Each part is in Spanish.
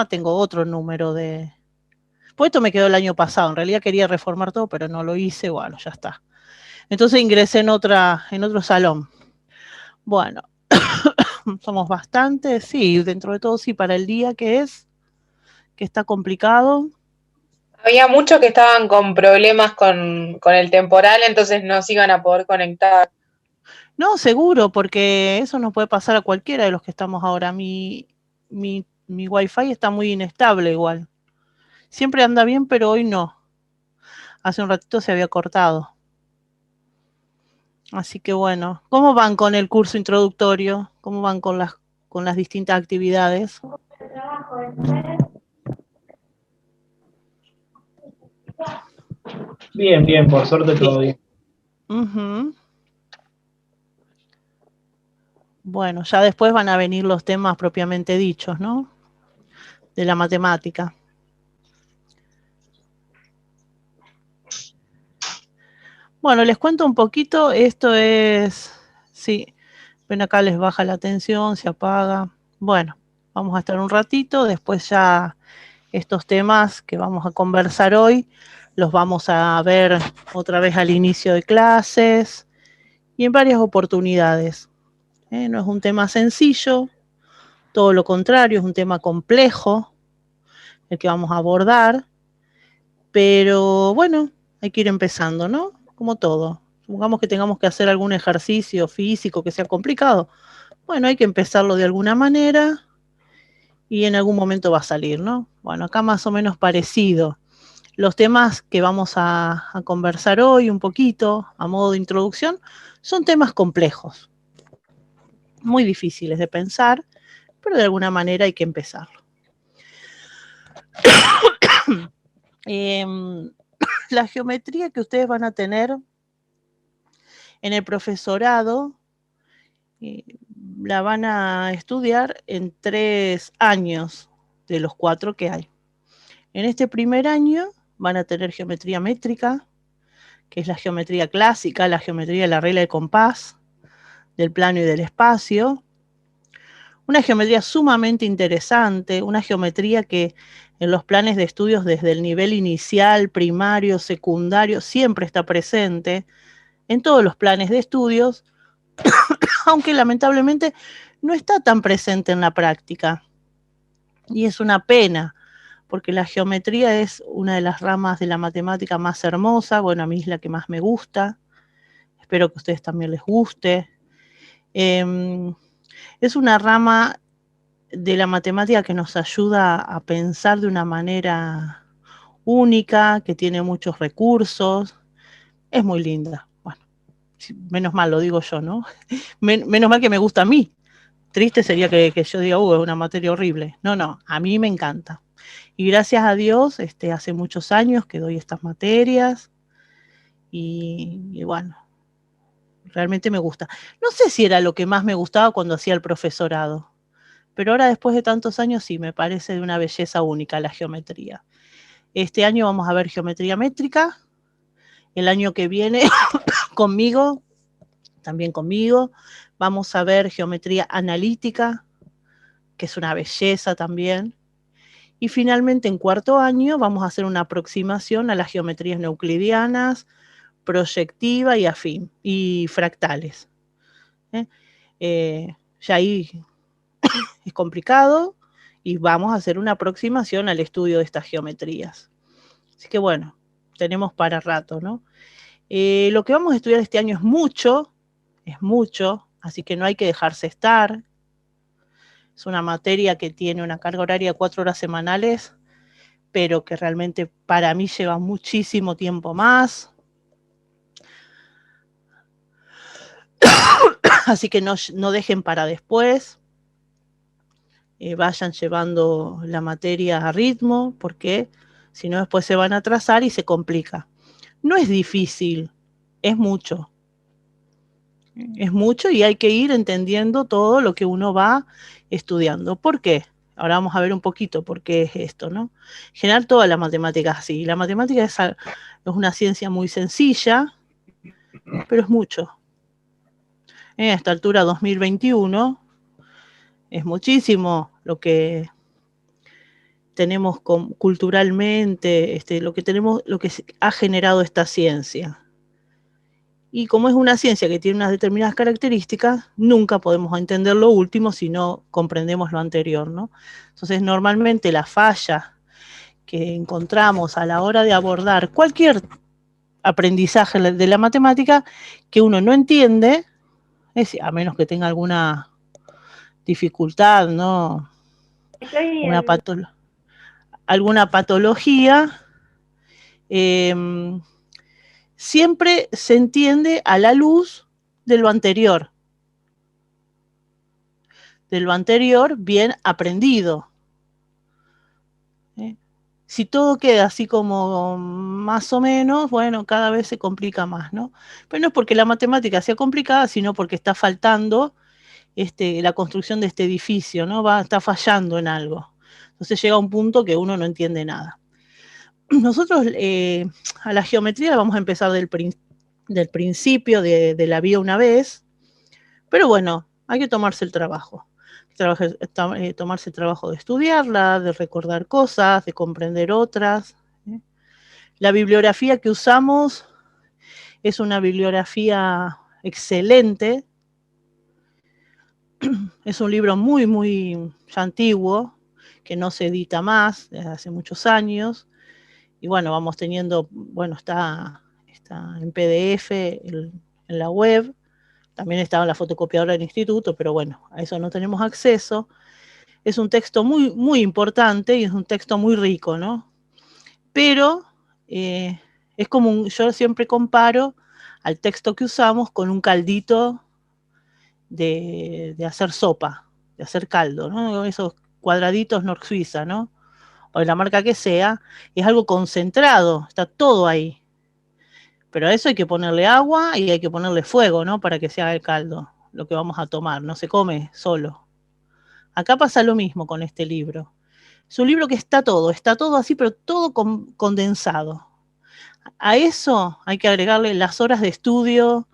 tengo otro número de... Pues esto me quedó el año pasado, en realidad quería reformar todo, pero no lo hice, bueno, ya está. Entonces ingresé en otro salón. Bueno, somos bastantes, sí, dentro de todo sí, para el día que está complicado. Había muchos que estaban con problemas con el temporal, entonces no se iban a poder conectar. No, seguro, porque eso nos puede pasar a cualquiera de los que estamos ahora. Mi Wi-Fi está muy inestable igual. Siempre anda bien, pero hoy no. Hace un ratito se había cortado. Así que bueno, ¿cómo van con el curso introductorio? ¿Cómo van con las distintas actividades? Bien, bien, por suerte todo bien. Uh-huh. Bueno, ya después van a venir los temas propiamente dichos, ¿no? De la matemática. Bueno, les cuento un poquito, esto es, sí, ven acá les baja la tensión, se apaga. Bueno, vamos a estar un ratito, después ya estos temas que vamos a conversar hoy los vamos a ver otra vez al inicio de clases y en varias oportunidades. No es un tema sencillo, todo lo contrario, es un tema complejo el que vamos a abordar, pero bueno, hay que ir empezando, ¿no? Como todo. Supongamos que tengamos que hacer algún ejercicio físico que sea complicado. Bueno, hay que empezarlo de alguna manera y en algún momento va a salir, ¿no? Bueno, acá más o menos parecido. Los temas que vamos a conversar hoy un poquito, a modo de introducción, son temas complejos, muy difíciles de pensar, pero de alguna manera hay que empezarlo. La geometría que ustedes van a tener en el profesorado la van a estudiar en 3 años de los 4 que hay. En este primer año van a tener geometría métrica, que es la geometría clásica, la geometría de la regla de compás, del plano y del espacio. Una geometría sumamente interesante, una geometría que en los planes de estudios desde el nivel inicial, primario, secundario, siempre está presente en todos los planes de estudios, aunque lamentablemente no está tan presente en la práctica. Y es una pena, porque la geometría es una de las ramas de la matemática más hermosa, bueno, a mí es la que más me gusta, espero que a ustedes también les guste. Es una rama de la matemática que nos ayuda a pensar de una manera única, que tiene muchos recursos, es muy linda. Bueno, menos mal lo digo yo, ¿no? Menos mal que me gusta a mí. Triste sería que yo diga, es una materia horrible. No, no, a mí me encanta. Y gracias a Dios, hace muchos años que doy estas materias y bueno, realmente me gusta. No sé si era lo que más me gustaba cuando hacía el profesorado, pero ahora después de tantos años sí, me parece de una belleza única la geometría. Este año vamos a ver geometría métrica, el año que viene conmigo, también conmigo, vamos a ver geometría analítica, que es una belleza también. Y finalmente en cuarto año vamos a hacer una aproximación a las geometrías no euclidianas, proyectiva y afín, y fractales. Ya ahí es complicado y vamos a hacer una aproximación al estudio de estas geometrías. Así que bueno, tenemos para rato, ¿no? Lo que vamos a estudiar este año es mucho, así que no hay que dejarse estar. Es una materia que tiene una carga horaria de 4 horas semanales, pero que realmente para mí lleva muchísimo tiempo más. Así que no dejen para después. Vayan llevando la materia a ritmo, porque si no después se van a atrasar y se complica. No es difícil, es mucho. Es mucho y hay que ir entendiendo todo lo que uno va estudiando. ¿Por qué? Ahora vamos a ver un poquito por qué es esto, ¿no? En general toda la matemática es así. La matemática es una ciencia muy sencilla, pero es mucho. A esta altura 2021 es muchísimo lo que tenemos culturalmente, lo que tenemos, lo que ha generado esta ciencia. Y como es una ciencia que tiene unas determinadas características, nunca podemos entender lo último si no comprendemos lo anterior, ¿no? Entonces, normalmente la falla que encontramos a la hora de abordar cualquier aprendizaje de la matemática que uno no entiende, a menos que tenga alguna dificultad, ¿no? Alguna patología, siempre se entiende a la luz de lo anterior bien aprendido. Si todo queda así como más o menos, bueno, cada vez se complica más, ¿no? Pero no es porque la matemática sea complicada, sino porque está faltando la construcción de este edificio, ¿no? Está fallando en algo. Entonces llega un punto que uno no entiende nada. Nosotros a la geometría vamos a empezar del principio de la vía una vez, pero bueno, hay que tomarse el trabajo. Tomarse el trabajo de estudiarla, de recordar cosas, de comprender otras. La bibliografía que usamos es una bibliografía excelente. Es un libro muy, muy antiguo, que no se edita más, desde hace muchos años. Y bueno, vamos teniendo, bueno, está en PDF en la web. También estaba en la fotocopiadora del instituto, pero bueno, a eso no tenemos acceso. Es un texto muy, muy importante y es un texto muy rico, ¿no? Pero es como yo siempre comparo al texto que usamos con un caldito de hacer sopa, de hacer caldo, ¿no? Esos cuadraditos Nor Suiza, ¿no? O de la marca que sea, es algo concentrado, está todo ahí. Pero a eso hay que ponerle agua y hay que ponerle fuego, ¿no? Para que se haga el caldo, lo que vamos a tomar, no se come solo. Acá pasa lo mismo con este libro. Es un libro que está todo así, pero todo condensado. A eso hay que agregarle las horas de estudio,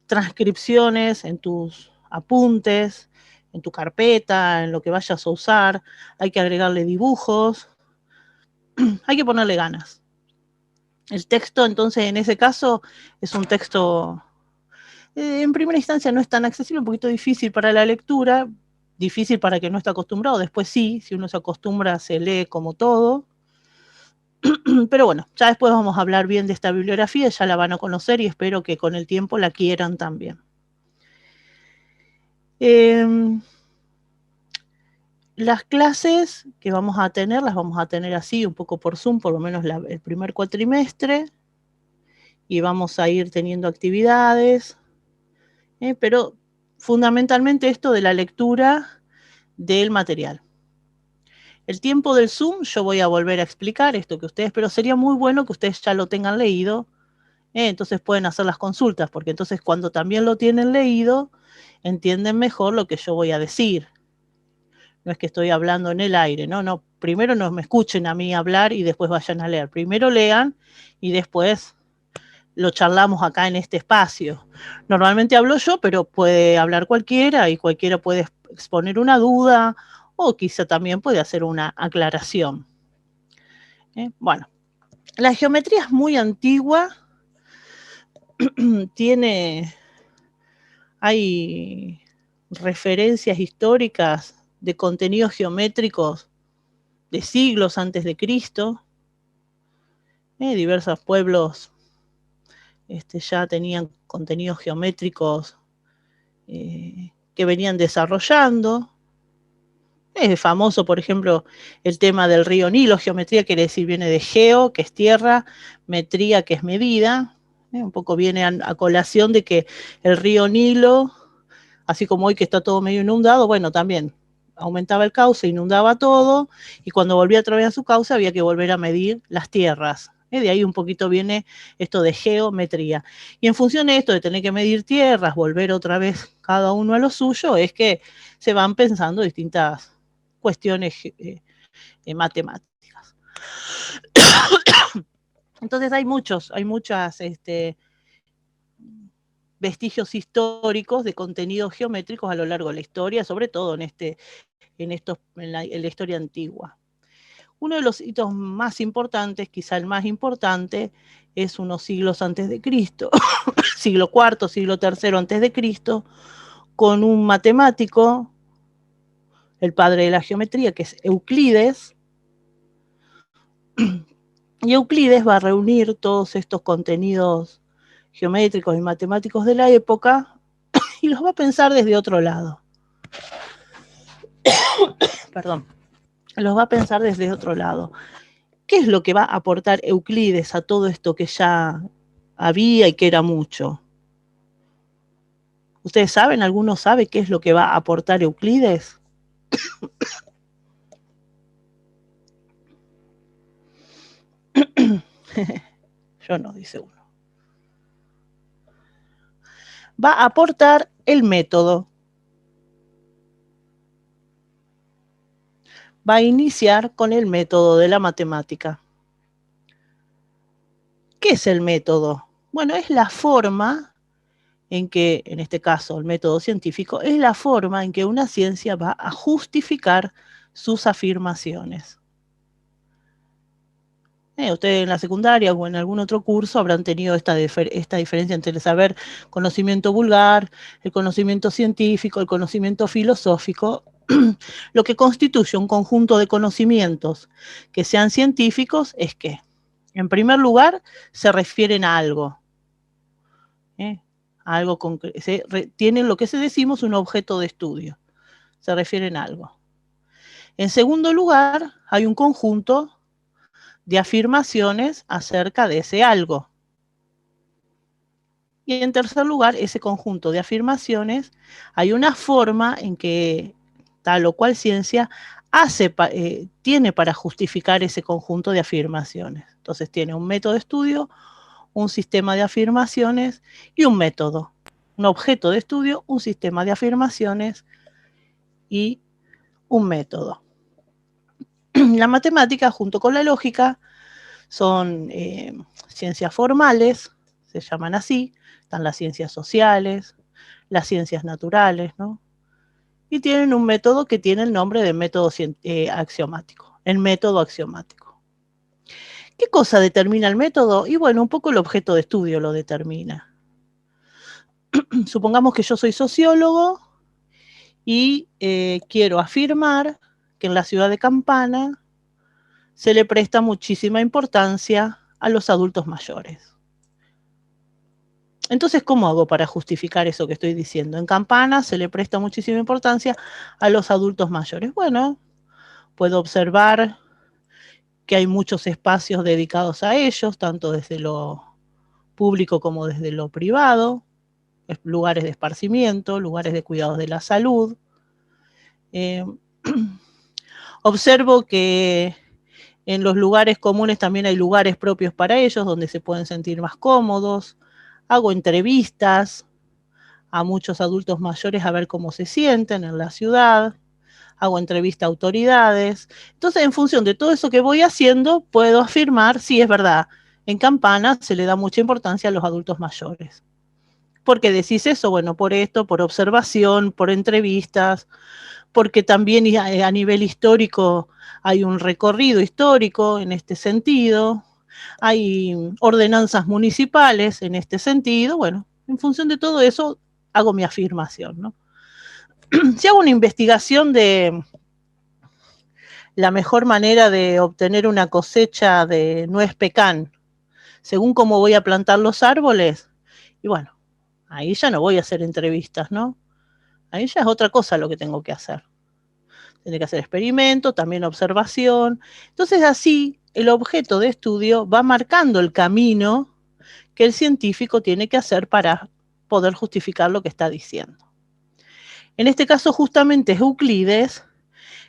transcripciones en tus apuntes, en tu carpeta, en lo que vayas a usar. Hay que agregarle dibujos. Hay que ponerle ganas. El texto, entonces, en ese caso, es un texto, en primera instancia no es tan accesible, un poquito difícil para la lectura, difícil para quien no está acostumbrado, después sí, si uno se acostumbra se lee como todo, pero bueno, ya después vamos a hablar bien de esta bibliografía, ya la van a conocer y espero que con el tiempo la quieran también. Las clases que vamos a tener, las vamos a tener así, un poco por Zoom, por lo menos el primer cuatrimestre, y vamos a ir teniendo actividades, pero fundamentalmente esto de la lectura del material. El tiempo del Zoom yo voy a volver a explicar esto que ustedes, pero sería muy bueno que ustedes ya lo tengan leído, entonces pueden hacer las consultas, porque entonces cuando también lo tienen leído, entienden mejor lo que yo voy a decir. No es que estoy hablando en el aire, no, primero no me escuchen a mí hablar y después vayan a leer. Primero lean y después lo charlamos acá en este espacio. Normalmente hablo yo, pero puede hablar cualquiera y cualquiera puede exponer una duda o quizá también puede hacer una aclaración. Bueno, la geometría es muy antigua, hay referencias históricas de contenidos geométricos de siglos antes de Cristo. Diversos pueblos ya tenían contenidos geométricos que venían desarrollando. Es famoso, por ejemplo, el tema del río Nilo. Geometría quiere decir, viene de geo, que es tierra, metría, que es medida. Un poco viene a colación de que el río Nilo, así como hoy que está todo medio inundado, bueno, también aumentaba el cauce, inundaba todo, y cuando volvía otra vez a su cauce había que volver a medir las tierras. De ahí un poquito viene esto de geometría. Y en función de esto, de tener que medir tierras, volver otra vez cada uno a lo suyo, es que se van pensando distintas cuestiones matemáticas. Entonces hay muchos vestigios históricos de contenidos geométricos a lo largo de la historia, sobre todo en la historia antigua. Uno de los hitos más importantes, quizá el más importante, es unos siglos antes de Cristo, siglo IV, siglo III antes de Cristo, con un matemático, el padre de la geometría, que es Euclides, y Euclides va a reunir todos estos contenidos geométricos y matemáticos de la época y los va a pensar desde otro lado. Perdón, los va a pensar desde otro lado. ¿Qué es lo que va a aportar Euclides a todo esto que ya había y que era mucho? ¿Ustedes saben? ¿Alguno sabe qué es lo que va a aportar Euclides? Yo no, dice uno. Va a aportar el método. Va a iniciar con el método de la matemática. ¿Qué es el método? Bueno, es la forma en que, en este caso, el método científico, es la forma en que una ciencia va a justificar sus afirmaciones. Ustedes en la secundaria o en algún otro curso habrán tenido esta diferencia entre el saber conocimiento vulgar, el conocimiento científico, el conocimiento filosófico, lo que constituye un conjunto de conocimientos que sean científicos es que, en primer lugar, se refieren a algo. Algo tienen lo que decimos un objeto de estudio. Se refieren a algo. En segundo lugar, hay un conjunto de afirmaciones acerca de ese algo. Y en tercer lugar, ese conjunto de afirmaciones, hay una forma en que tal o cual ciencia tiene para justificar ese conjunto de afirmaciones. Entonces tiene un método de estudio, un sistema de afirmaciones y un método. Un objeto de estudio, un sistema de afirmaciones y un método. La matemática, junto con la lógica, son ciencias formales, se llaman así, están las ciencias sociales, las ciencias naturales, ¿no? Y tienen un método que tiene el nombre de método axiomático, el método axiomático. ¿Qué cosa determina el método? Y bueno, un poco el objeto de estudio lo determina. Supongamos que yo soy sociólogo y quiero afirmar que en la ciudad de Campana se le presta muchísima importancia a los adultos mayores. Entonces, ¿cómo hago para justificar eso que estoy diciendo? En Campana se le presta muchísima importancia a los adultos mayores. Bueno, puedo observar que hay muchos espacios dedicados a ellos, tanto desde lo público como desde lo privado, lugares de esparcimiento, lugares de cuidados de la salud. Observo que en los lugares comunes también hay lugares propios para ellos donde se pueden sentir más cómodos. Hago entrevistas a muchos adultos mayores a ver cómo se sienten en la ciudad. Hago entrevista a autoridades. Entonces, en función de todo eso que voy haciendo, puedo afirmar si es verdad. En Campana se le da mucha importancia a los adultos mayores. ¿Por qué decís eso? Bueno, por esto, por observación, por entrevistas, porque también a nivel histórico hay un recorrido histórico en este sentido, hay ordenanzas municipales en este sentido. Bueno, en función de todo eso hago mi afirmación, ¿no? Si hago una investigación de la mejor manera de obtener una cosecha de nuez pecan, según cómo voy a plantar los árboles, y bueno, ahí ya no voy a hacer entrevistas, ¿no? Ahí ya es otra cosa lo que tengo que hacer. Tiene que hacer experimentos, también observación. Entonces así el objeto de estudio va marcando el camino que el científico tiene que hacer para poder justificar lo que está diciendo. En este caso justamente es Euclides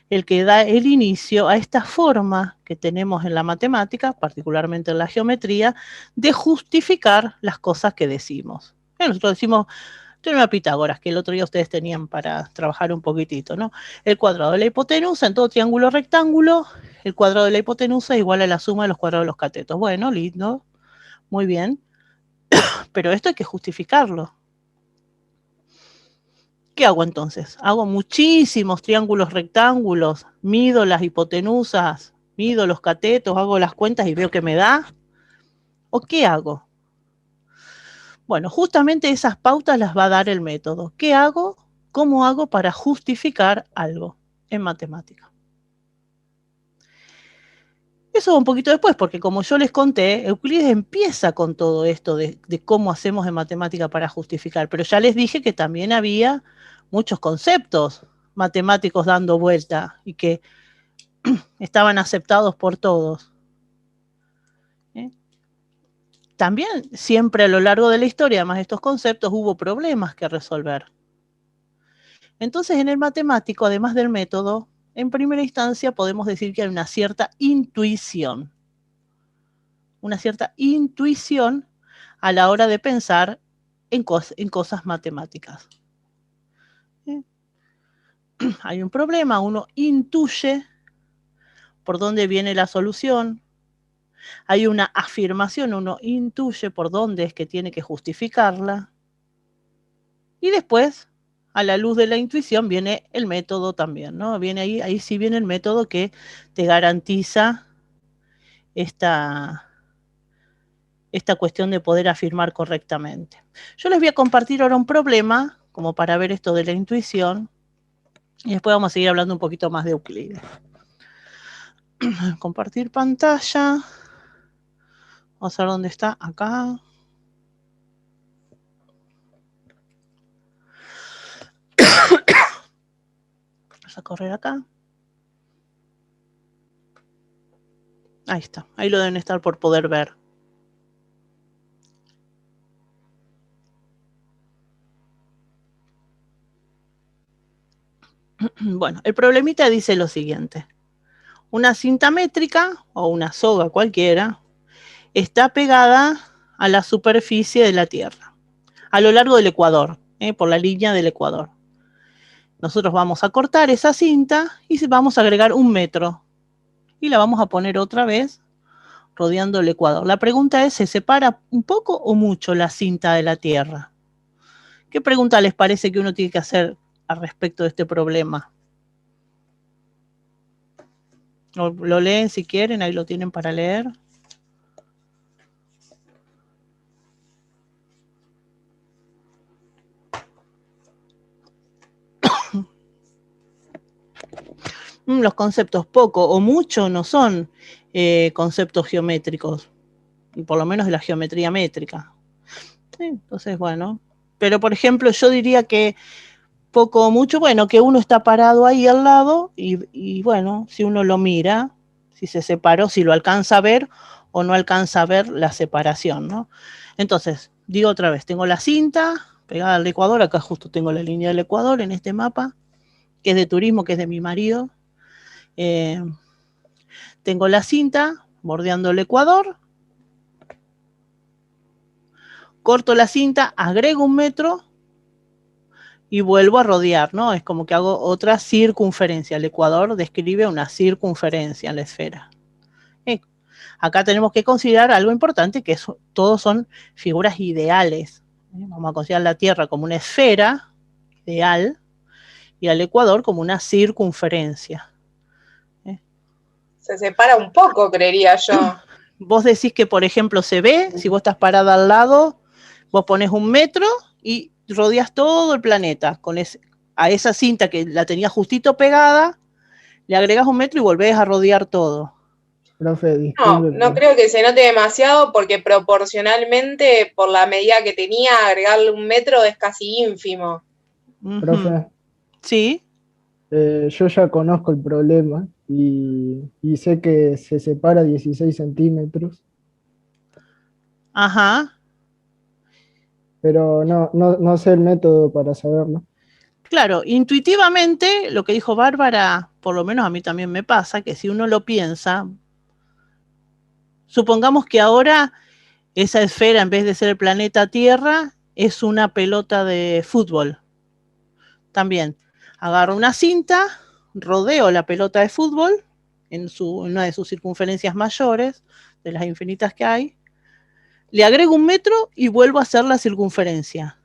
el que da el inicio a esta forma que tenemos en la matemática, particularmente en la geometría, de justificar las cosas que decimos. Nosotros decimos teorema de Pitágoras, que el otro día ustedes tenían para trabajar un poquitito, ¿no? El cuadrado de la hipotenusa en todo triángulo rectángulo, el cuadrado de la hipotenusa es igual a la suma de los cuadrados de los catetos. Bueno, lindo, muy bien, pero esto hay que justificarlo. ¿Qué hago entonces? Hago muchísimos triángulos rectángulos, mido las hipotenusas, mido los catetos, hago las cuentas y veo que me da. ¿O qué hago? Bueno, justamente esas pautas las va a dar el método. ¿Qué hago? ¿Cómo hago para justificar algo en matemática? Eso un poquito después, porque como yo les conté, Euclides empieza con todo esto de cómo hacemos en matemática para justificar, pero ya les dije que también había muchos conceptos matemáticos dando vuelta y que estaban aceptados por todos. También siempre a lo largo de la historia, además de estos conceptos, hubo problemas que resolver. Entonces, en el matemático, además del método, en primera instancia podemos decir que hay una cierta intuición. Una cierta intuición a la hora de pensar en cosas matemáticas. Hay un problema, uno intuye por dónde viene la solución. Hay una afirmación, uno intuye por dónde es que tiene que justificarla. Y después, a la luz de la intuición, viene el método también, ¿no? Viene ahí sí viene el método que te garantiza esta cuestión de poder afirmar correctamente. Yo les voy a compartir ahora un problema, como para ver esto de la intuición, y después vamos a seguir hablando un poquito más de Euclides. Compartir pantalla. Vamos a ver dónde está. Acá. Vamos a correr acá. Ahí está. Ahí lo deben estar por poder ver. Bueno, el problemita dice lo siguiente. Una cinta métrica o una soga cualquiera está pegada a la superficie de la Tierra, a lo largo del ecuador, por la línea del ecuador. Nosotros vamos a cortar esa cinta y vamos a agregar 1 metro y la vamos a poner otra vez rodeando el ecuador. La pregunta es, ¿se separa un poco o mucho la cinta de la Tierra? ¿Qué pregunta les parece que uno tiene que hacer al respecto de este problema? Lo leen si quieren, ahí lo tienen para leer. Los conceptos poco o mucho no son conceptos geométricos, y por lo menos de la geometría métrica. Sí, entonces, bueno, pero por ejemplo yo diría que poco o mucho, bueno, que uno está parado ahí al lado y bueno, si uno lo mira, si se separó, si lo alcanza a ver o no alcanza a ver la separación, ¿no? Entonces, digo otra vez, tengo la cinta pegada al ecuador, acá justo tengo la línea del ecuador en este mapa, que es de turismo, que es de mi marido. Tengo la cinta bordeando el ecuador, corto la cinta, agrego 1 metro y vuelvo a rodear, ¿no? Es como que hago otra circunferencia. El ecuador describe una circunferencia en la esfera. Acá tenemos que considerar algo importante, que todos son figuras ideales. Vamos a considerar la Tierra como una esfera ideal y al ecuador como una circunferencia. Se separa un poco, creería yo. Vos decís que, por ejemplo, se ve, si vos estás parada al lado, vos pones 1 metro y rodeas todo el planeta. A esa cinta que la tenías justito pegada, le agregas 1 metro y volvés a rodear todo. Profe, disculpe. No creo que se note demasiado porque proporcionalmente, por la medida que tenía, agregarle 1 metro es casi ínfimo. Profe. Sí. Yo ya conozco el problema y sé que se separa 16 centímetros. Ajá. Pero no sé el método para saberlo. Claro, intuitivamente, lo que dijo Bárbara, por lo menos a mí también me pasa, que si uno lo piensa, supongamos que ahora esa esfera, en vez de ser el planeta Tierra, es una pelota de fútbol. También agarro una cinta, rodeo la pelota de fútbol en una de sus circunferencias mayores, de las infinitas que hay, le agrego 1 metro y vuelvo a hacer la circunferencia.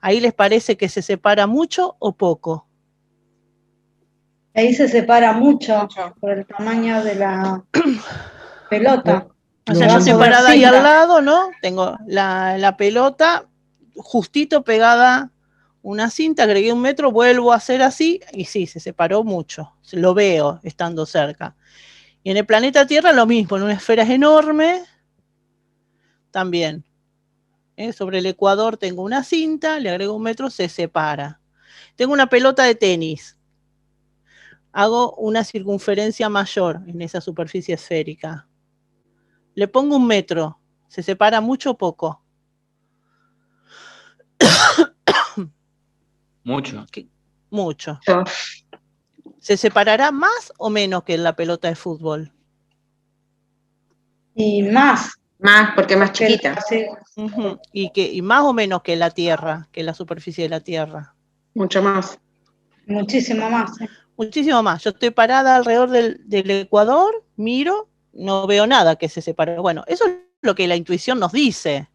¿Ahí les parece que se separa mucho o poco? Ahí se separa mucho Mucho. por el tamaño de la pelota. O sea, No, yo no. separada ahí Cinta. al lado, ¿no? Tengo la pelota justito pegada una cinta, agregué 1 metro, vuelvo a hacer así, y sí, se separó mucho. Lo veo estando cerca. Y en el planeta Tierra lo mismo, en una esfera enorme, también. Sobre el ecuador tengo una cinta, le agrego 1 metro, se separa. Tengo una pelota de tenis. Hago una circunferencia mayor en esa superficie esférica. Le pongo 1 metro. ¿Se separa mucho o poco? Mucho. Mucho. ¿Se separará más o menos que en la pelota de fútbol? Y más. Más, porque es más que chiquita. sí, Uh-huh. Y más o menos que la Tierra, que la superficie de la Tierra. Mucho más. muchísimo más. Muchísimo más. Yo estoy parada alrededor del Ecuador, miro, no veo nada que se separe. Bueno, eso es lo que la intuición nos dice.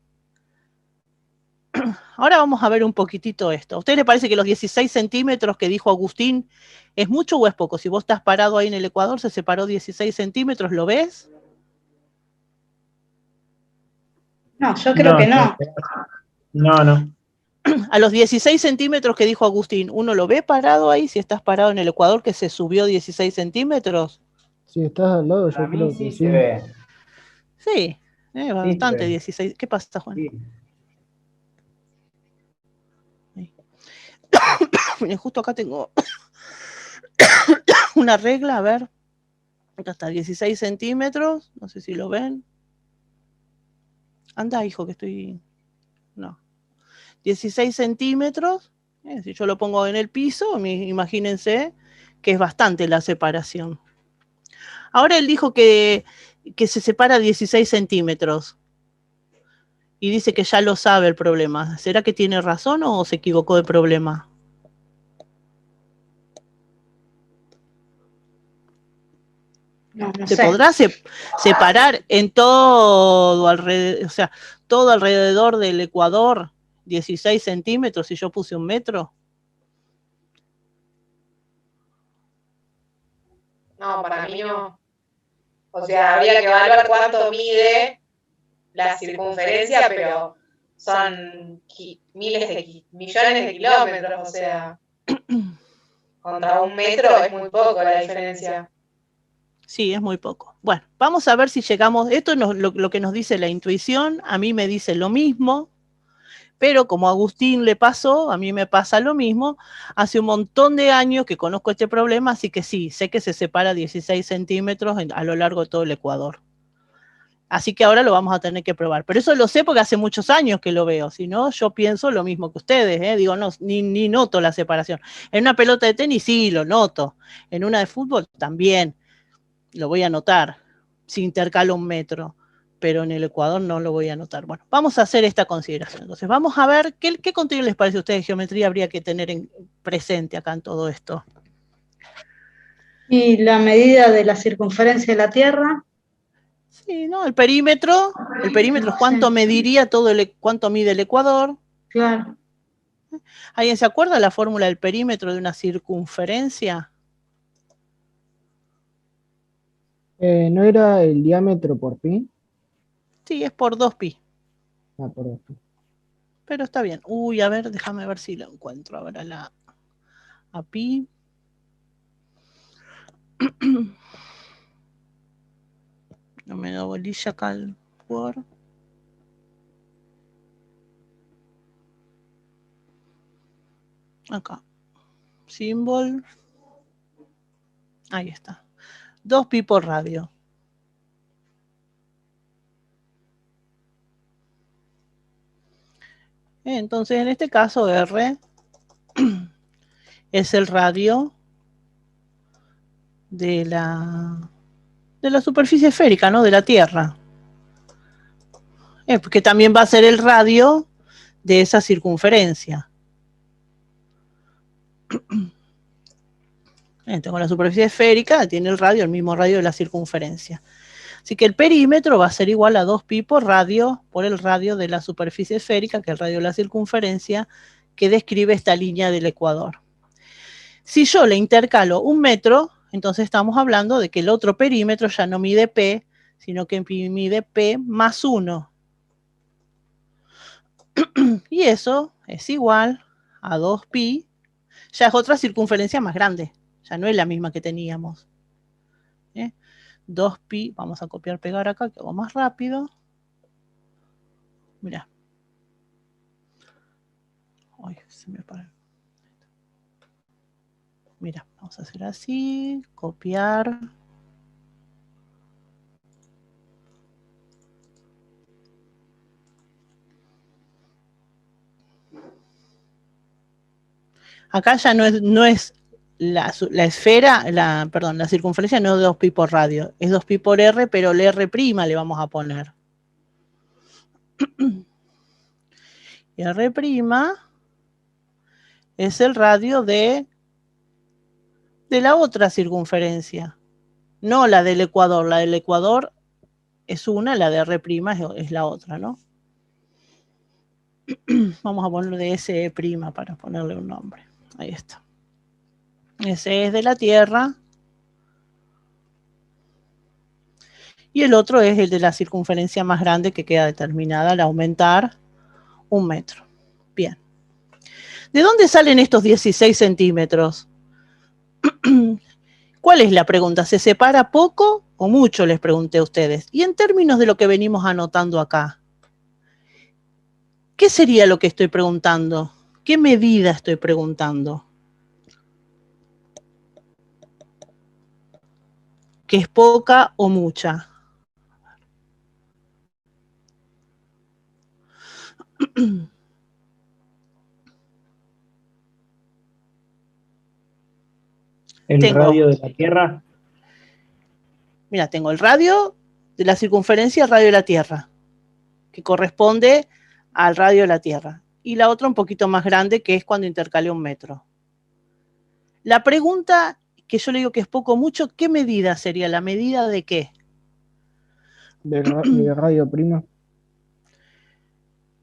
Ahora vamos a ver un poquitito esto. ¿A usted le parece que los 16 centímetros que dijo Agustín es mucho o es poco? Si vos estás parado ahí en el Ecuador, se separó 16 centímetros, ¿lo ves? No, yo creo que no. No. A los 16 centímetros que dijo Agustín, ¿uno lo ve parado ahí si estás parado en el Ecuador que se subió 16 centímetros? Si estás al lado, yo Para mí creo sí que se sí. ve. Sí, bastante, ve. 16. ¿Qué pasa, Juan? Sí. Miren, justo acá tengo una regla, a ver. Acá está, 16 centímetros, no sé si lo ven. Anda, hijo, que estoy... No. 16 centímetros, si yo lo pongo en el piso, imagínense que es bastante la separación. Ahora él dijo que se separa 16 centímetros y dice que ya lo sabe el problema. ¿Será que tiene razón o se equivocó de problema? No ¿Se sé. podrá separar en todo alrededor, o sea, todo alrededor del Ecuador 16 centímetros si yo puse 1 metro? No, para mí no. O sea, habría que evaluar cuánto mide la circunferencia, pero son millones de kilómetros, o sea, contra 1 metro es muy poco la diferencia. Sí, es muy poco. Bueno, vamos a ver si llegamos. Esto es lo que nos dice la intuición. A mí me dice lo mismo, pero como a Agustín le pasó, a mí me pasa lo mismo. Hace un montón de años que conozco este problema, así que sí, sé que se separa 16 centímetros a lo largo de todo el Ecuador. Así que ahora lo vamos a tener que probar. Pero eso lo sé porque hace muchos años que lo veo. Si no, yo pienso lo mismo que ustedes. Digo, no, ni noto la separación. En una pelota de tenis sí, lo noto. En una de fútbol también. Lo voy a notar, si intercalo 1 metro, pero en el Ecuador no lo voy a notar. Bueno, vamos a hacer esta consideración. Entonces, vamos a ver qué contenido les parece a ustedes de geometría habría que tener presente acá en todo esto. Y la medida de la circunferencia de la Tierra. Sí, ¿no? El perímetro es cuánto mediría cuánto mide el Ecuador. Claro. ¿Alguien se acuerda de la fórmula del perímetro de una circunferencia? ¿No era el diámetro por pi? Sí, es por 2pi. Por 2pi. Pero está bien. Uy, a ver, déjame ver si lo encuentro ahora a pi. No me da bolilla acá el Word. Acá. Symbol. Ahí está. 2pi por radio. Entonces, en este caso, R es el radio de la superficie esférica, ¿no? De la Tierra. Porque también va a ser el radio de esa circunferencia. Tengo la superficie esférica, tiene el mismo radio de la circunferencia. Así que el perímetro va a ser igual a 2pi por el radio de la superficie esférica, que es el radio de la circunferencia, que describe esta línea del Ecuador. Si yo le intercalo 1 metro, entonces estamos hablando de que el otro perímetro ya no mide P, sino que mide P más 1. Y eso es igual a 2pi. Ya es otra circunferencia más grande. Ya no es la misma que teníamos. 2pi, vamos a copiar, pegar acá, que hago más rápido. Mirá. Ay, se me para. Mira, vamos a hacer así, copiar. Acá ya no es la esfera, perdón, la circunferencia no es 2pi por radio, es 2pi por r, pero el r' le vamos a poner. Y r' es el radio de la otra circunferencia, no la del ecuador. La del ecuador es una, la de r' es la otra, ¿no? Vamos a ponerle de S' para ponerle un nombre. Ahí está. Ese es de la Tierra. Y el otro es el de la circunferencia más grande que queda determinada al aumentar 1 metro. Bien. ¿De dónde salen estos 16 centímetros? ¿Cuál es la pregunta? ¿Se separa poco o mucho? Les pregunté a ustedes. Y en términos de lo que venimos anotando acá, ¿qué sería lo que estoy preguntando? ¿Qué medida estoy preguntando? ¿Que es poca o mucha? El radio de la Tierra. Mira, tengo el radio de la circunferencia, el radio de la Tierra, que corresponde al radio de la Tierra. Y la otra un poquito más grande, que es cuando intercalé 1 metro. La pregunta que yo le digo que es poco o mucho, ¿qué medida sería? ¿La medida de qué? De radio prima.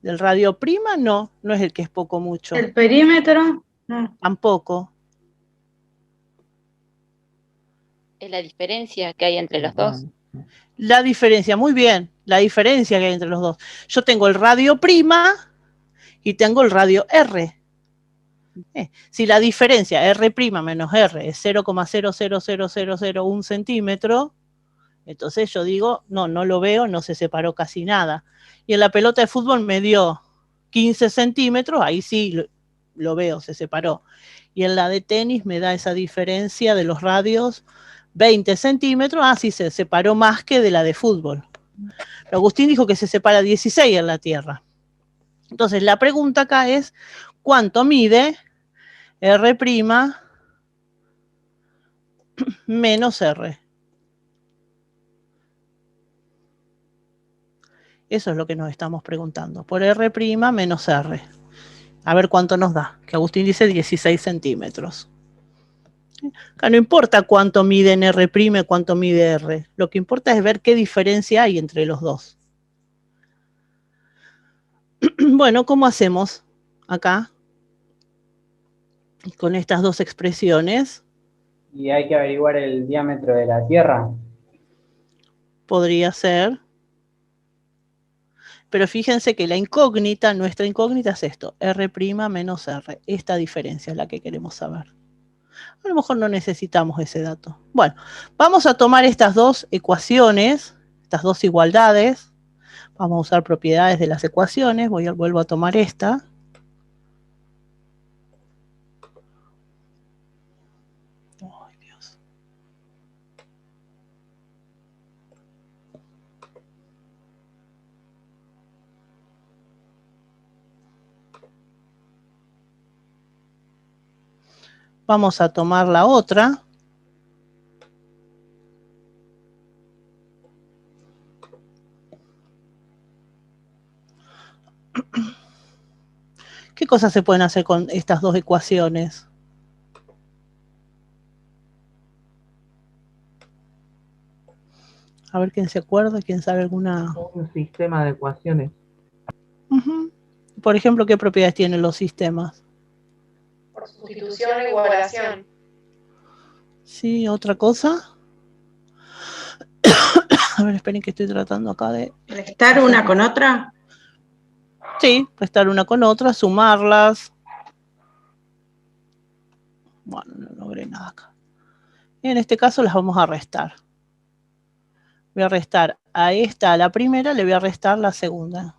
¿Del radio prima? No es el que es poco o mucho. ¿El perímetro? No. Tampoco. Es la diferencia que hay entre los dos. La diferencia, muy bien, la diferencia que hay entre los dos. Yo tengo el radio prima y tengo el radio R. Si la diferencia R' menos R es 0,000001 centímetro, entonces yo digo, no lo veo, no se separó casi nada. Y en la pelota de fútbol me dio 15 centímetros, ahí sí lo veo, se separó. Y en la de tenis me da esa diferencia de los radios 20 centímetros, sí se separó más que de la de fútbol. Pero Agustín dijo que se separa 16 en la Tierra. Entonces la pregunta acá es, ¿cuánto mide R' menos R? Eso es lo que nos estamos preguntando, por R' menos R. A ver cuánto nos da, que Agustín dice 16 centímetros. Acá no importa cuánto mide en R' y cuánto mide R, lo que importa es ver qué diferencia hay entre los dos. Bueno, ¿cómo hacemos acá con estas dos expresiones? Y hay que averiguar el diámetro de la Tierra. Podría ser. Pero fíjense que la incógnita, nuestra incógnita es esto, R' menos R. Esta diferencia es la que queremos saber. A lo mejor no necesitamos ese dato. Bueno, vamos a tomar estas dos ecuaciones, estas dos igualdades. Vamos a usar propiedades de las ecuaciones. Vuelvo a tomar esta. Ay, Dios. Vamos a tomar la otra. ¿Qué cosas se pueden hacer con estas dos ecuaciones? A ver quién se acuerda, quién sabe alguna. Un sistema de ecuaciones. Por ejemplo, ¿qué propiedades tienen los sistemas? Por sustitución o igualación. Sí, otra cosa. A ver, esperen que estoy tratando acá de... ¿Restar una con otra? Sí, restar una con otra, sumarlas. Bueno, no logré nada acá. En este caso las vamos a restar. Voy a restar a esta, a la primera, le voy a restar la segunda.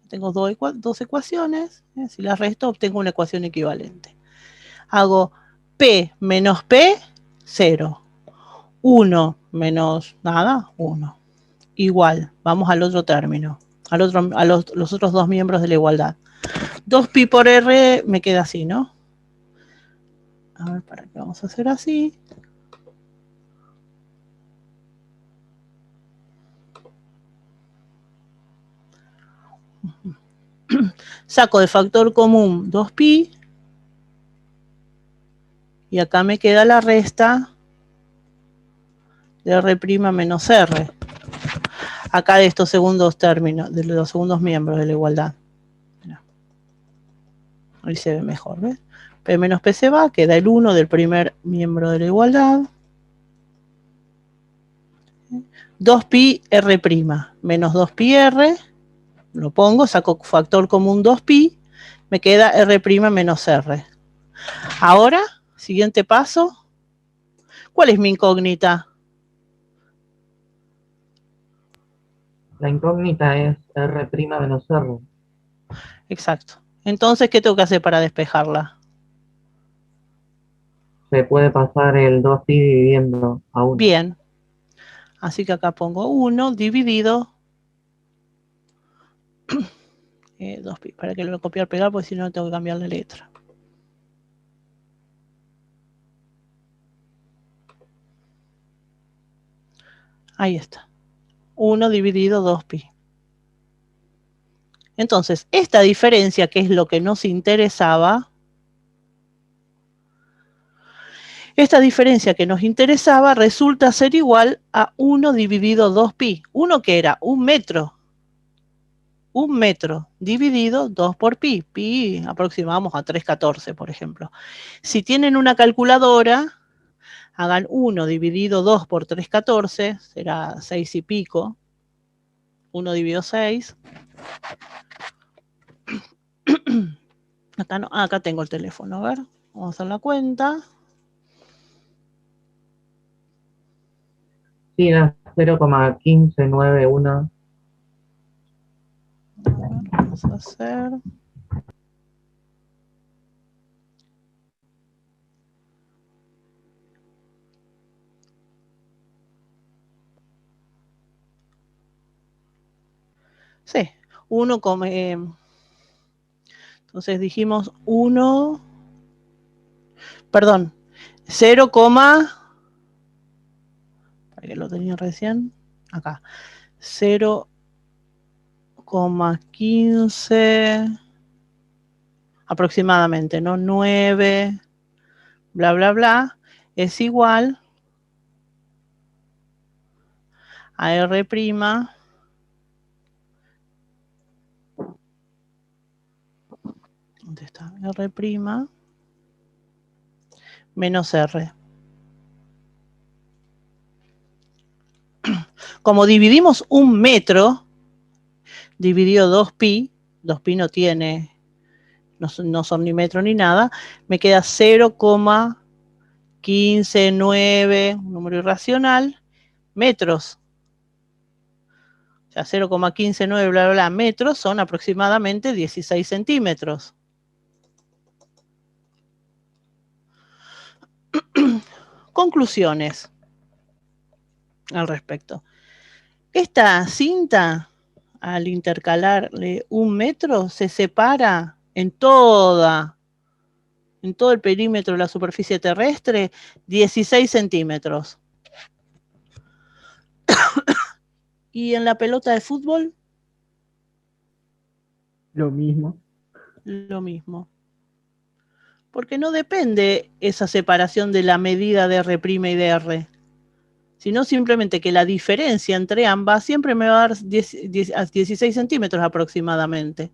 Tengo dos ecuaciones. Si las resto, obtengo una ecuación equivalente. Hago P menos P, 0. 1 menos nada, 1. Igual, vamos al otro término, a los otros dos miembros de la igualdad. 2pi por r me queda así, ¿no? A ver, ¿para qué vamos a hacer así? Saco de factor común 2pi y acá me queda la resta de r' menos r. Acá de estos segundos términos, de los segundos miembros de la igualdad. Mirá. Ahí se ve mejor, ¿ves? P menos P se va, queda el 1 del primer miembro de la igualdad. 2pi r' menos 2pi r, lo pongo, saco factor común 2pi, me queda r' menos r. Ahora, siguiente paso, ¿cuál es mi incógnita? La incógnita es R' menos R. Exacto. Entonces, ¿qué tengo que hacer para despejarla? Se puede pasar el 2pi dividiendo a 1. Bien. Así que acá pongo 1 dividido 2pi. Para que lo copiar pegar, porque si no tengo que cambiar la letra. Ahí está. 1 dividido 2pi. Entonces, esta diferencia, que es lo que nos interesaba, resulta ser igual a 1 dividido 2pi. 1 que era 1 metro. 1 metro dividido 2 por pi. Pi aproximamos a 3,14, por ejemplo. Si tienen una calculadora, hagan 1 dividido 2 por 3,14, será 6 y pico. 1 dividido 6. Acá, no, acá tengo el teléfono, a ver, vamos a hacer la cuenta. Sí, da 0,1591. Vamos a hacer. Sí, 1, entonces dijimos 1, perdón, 0, para que lo tenía recién, acá, 0,15 aproximadamente, ¿no? 9, bla, bla, bla, es igual a R'. ¿Dónde está? R' menos R. Como dividimos 1 metro, dividido 2pi, 2pi no tiene, no son ni metro ni nada, me queda 0,159, un número irracional, metros. O sea, 0,159, bla, bla, bla, metros son aproximadamente 16 centímetros. Conclusiones al respecto. Esta cinta, al intercalarle 1 metro, se separa en todo el perímetro de la superficie terrestre 16 centímetros. ¿Y en la pelota de fútbol? Lo mismo. Lo mismo. Porque no depende esa separación de la medida de R' y de R, sino simplemente que la diferencia entre ambas siempre me va a dar 16 centímetros aproximadamente.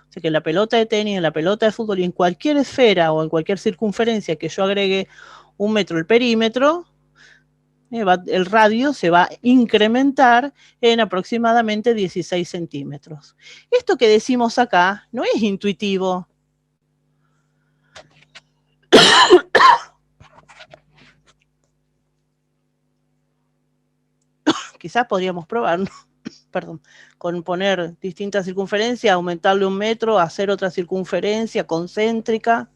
O sea que en la pelota de tenis, en la pelota de fútbol y en cualquier esfera o en cualquier circunferencia que yo agregue 1 metro el perímetro, el radio se va a incrementar en aproximadamente 16 centímetros. Esto que decimos acá no es intuitivo. Quizás podríamos probar, ¿no? Perdón, con poner distintas circunferencias, aumentarle 1 metro, hacer otra circunferencia concéntrica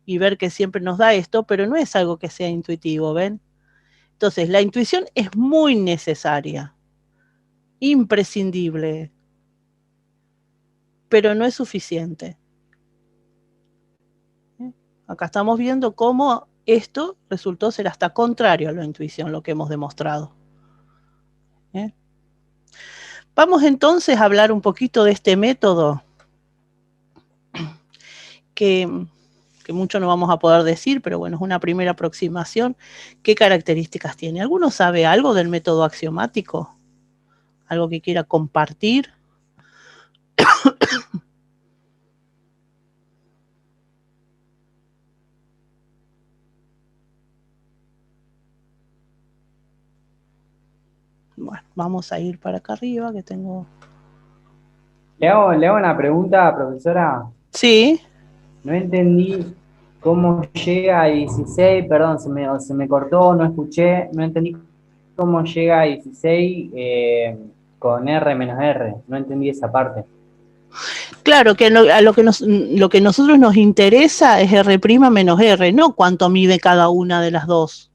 y ver que siempre nos da esto, pero no es algo que sea intuitivo, ¿ven? Entonces, la intuición es muy necesaria, imprescindible, pero no es suficiente. Acá estamos viendo cómo esto resultó ser hasta contrario a la intuición, lo que hemos demostrado. Vamos entonces a hablar un poquito de este método que mucho no vamos a poder decir, pero bueno, es una primera aproximación. ¿Qué características tiene? ¿Alguno sabe algo del método axiomático? ¿Algo que quiera compartir? Bueno, vamos a ir para acá arriba, que tengo... Le hago una pregunta, profesora. Sí. No entendí cómo llega a 16, perdón, se me cortó, no escuché, no entendí cómo llega a 16 con R menos R, no entendí esa parte. Claro, que lo que nosotros nos interesa es R' menos R, no cuánto mide cada una de las dos.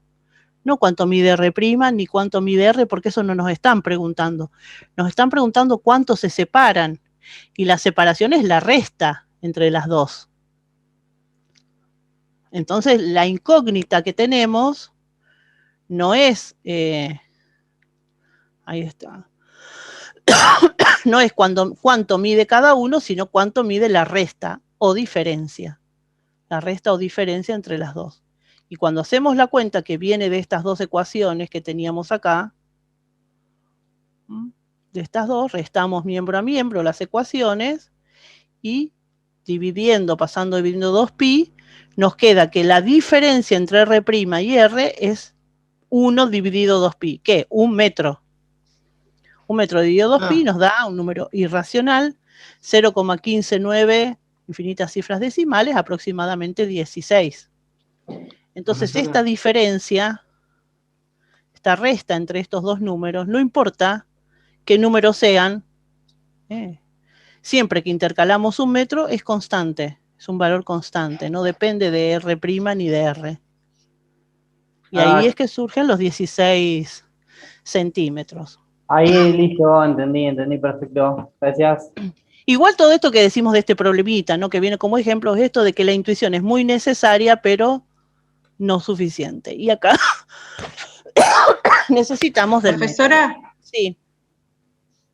No cuánto mide R' ni cuánto mide R, porque eso no nos están preguntando. Nos están preguntando cuánto se separan. Y la separación es la resta entre las dos. Entonces, la incógnita que tenemos no es... ahí está. No es cuánto mide cada uno, sino cuánto mide la resta o diferencia. La resta o diferencia entre las dos. Y cuando hacemos la cuenta que viene de estas dos ecuaciones que teníamos acá, de estas dos, restamos miembro a miembro las ecuaciones y pasando dividiendo 2pi, nos queda que la diferencia entre R' y R es 1 dividido 2pi. ¿Qué? 1 metro. 1 metro dividido 2pi nos da un número irracional, 0,159, infinitas cifras decimales, aproximadamente 16. Entonces, esta diferencia, esta resta entre estos dos números, no importa qué números sean, siempre que intercalamos 1 metro es constante, es un valor constante, no depende de R' ni de R. Y ahí es que surgen los 16 centímetros. Ahí listo, entendí, perfecto. Gracias. Igual todo esto que decimos de este problemita, ¿no? Que viene como ejemplo, es esto de que la intuición es muy necesaria, pero no suficiente. Y acá necesitamos del ¿Profesora? método. Sí.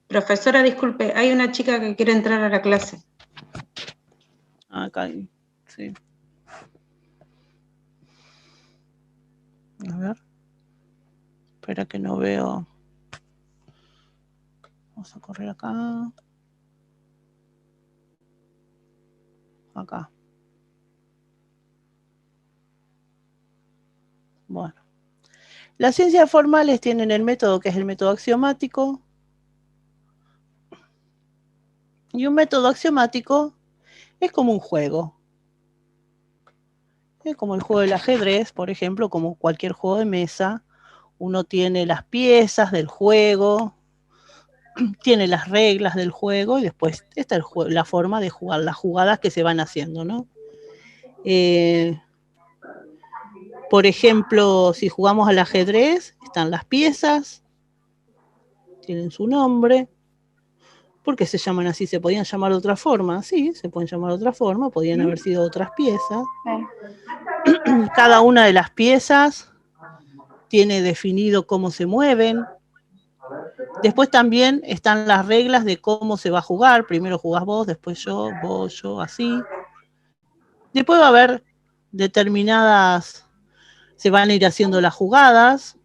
Profesora, disculpe, hay una chica que quiere entrar a la clase. Acá, sí. A ver. Espera que no veo. Vamos a correr acá. Acá. Bueno. Las ciencias formales tienen el método que es el método axiomático. Y un método axiomático es como un juego. Es como el juego del ajedrez, por ejemplo, como cualquier juego de mesa. Uno tiene las piezas del juego, tiene las reglas del juego y después está la forma de jugar, las jugadas que se van haciendo, ¿no? Por ejemplo, si jugamos al ajedrez, están las piezas, tienen su nombre. ¿Por qué se llaman así? ¿Se podían llamar de otra forma? Sí, se pueden llamar de otra forma, podían haber sido otras piezas. Cada una de las piezas tiene definido cómo se mueven. Después también están las reglas de cómo se va a jugar. Primero jugás vos, después yo, así. Después va a haber determinadas, se van a ir haciendo las jugadas.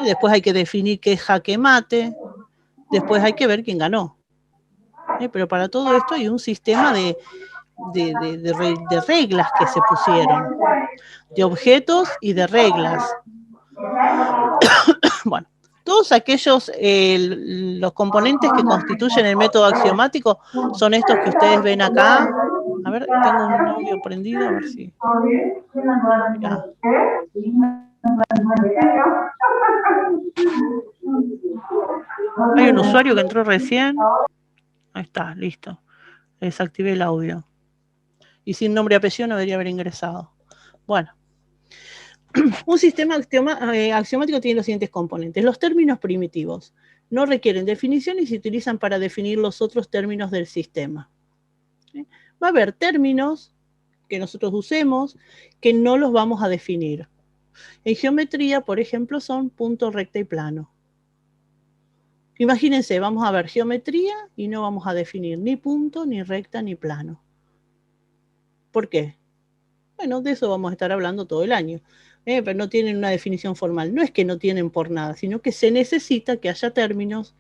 Y después hay que definir qué es jaque mate. Después hay que ver quién ganó. Pero para todo esto hay un sistema de de reglas que se pusieron, de objetos y de reglas. Bueno, todos aquellos, los componentes que constituyen el método axiomático son estos que ustedes ven acá. A ver, tengo un audio prendido, a ver si... Ya. Hay un usuario que entró recién. Ahí está, listo. Desactivé el audio. Y sin nombre y apellido no debería haber ingresado. Bueno. Un sistema axiomático tiene los siguientes componentes. Los términos primitivos no requieren definición y se utilizan para definir los otros términos del sistema. Va a haber términos que nosotros usemos que no los vamos a definir. En geometría, por ejemplo, son punto, recta y plano. Imagínense, vamos a ver geometría y no vamos a definir ni punto, ni recta, ni plano. ¿Por qué? Bueno, de eso vamos a estar hablando todo el año. Pero no tienen una definición formal. No es que no tienen por nada, sino que se necesita que haya términos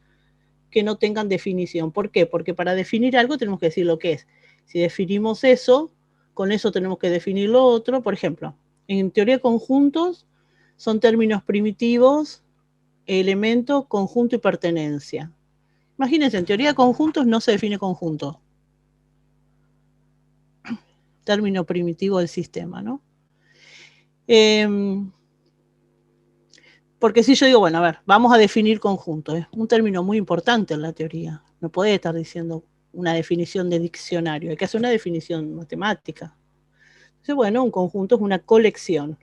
que no tengan definición. ¿Por qué? Porque para definir algo tenemos que decir lo que es. Si definimos eso, con eso tenemos que definir lo otro. Por ejemplo, en teoría de conjuntos son términos primitivos, elemento, conjunto y pertenencia. Imagínense, en teoría de conjuntos no se define conjunto. Término primitivo del sistema, ¿no? Porque si yo digo, bueno, a ver, vamos a definir conjunto, es un término muy importante en la teoría. No puede estar diciendo una definición de diccionario, hay que hacer una definición matemática. Entonces, bueno, un conjunto es una colección.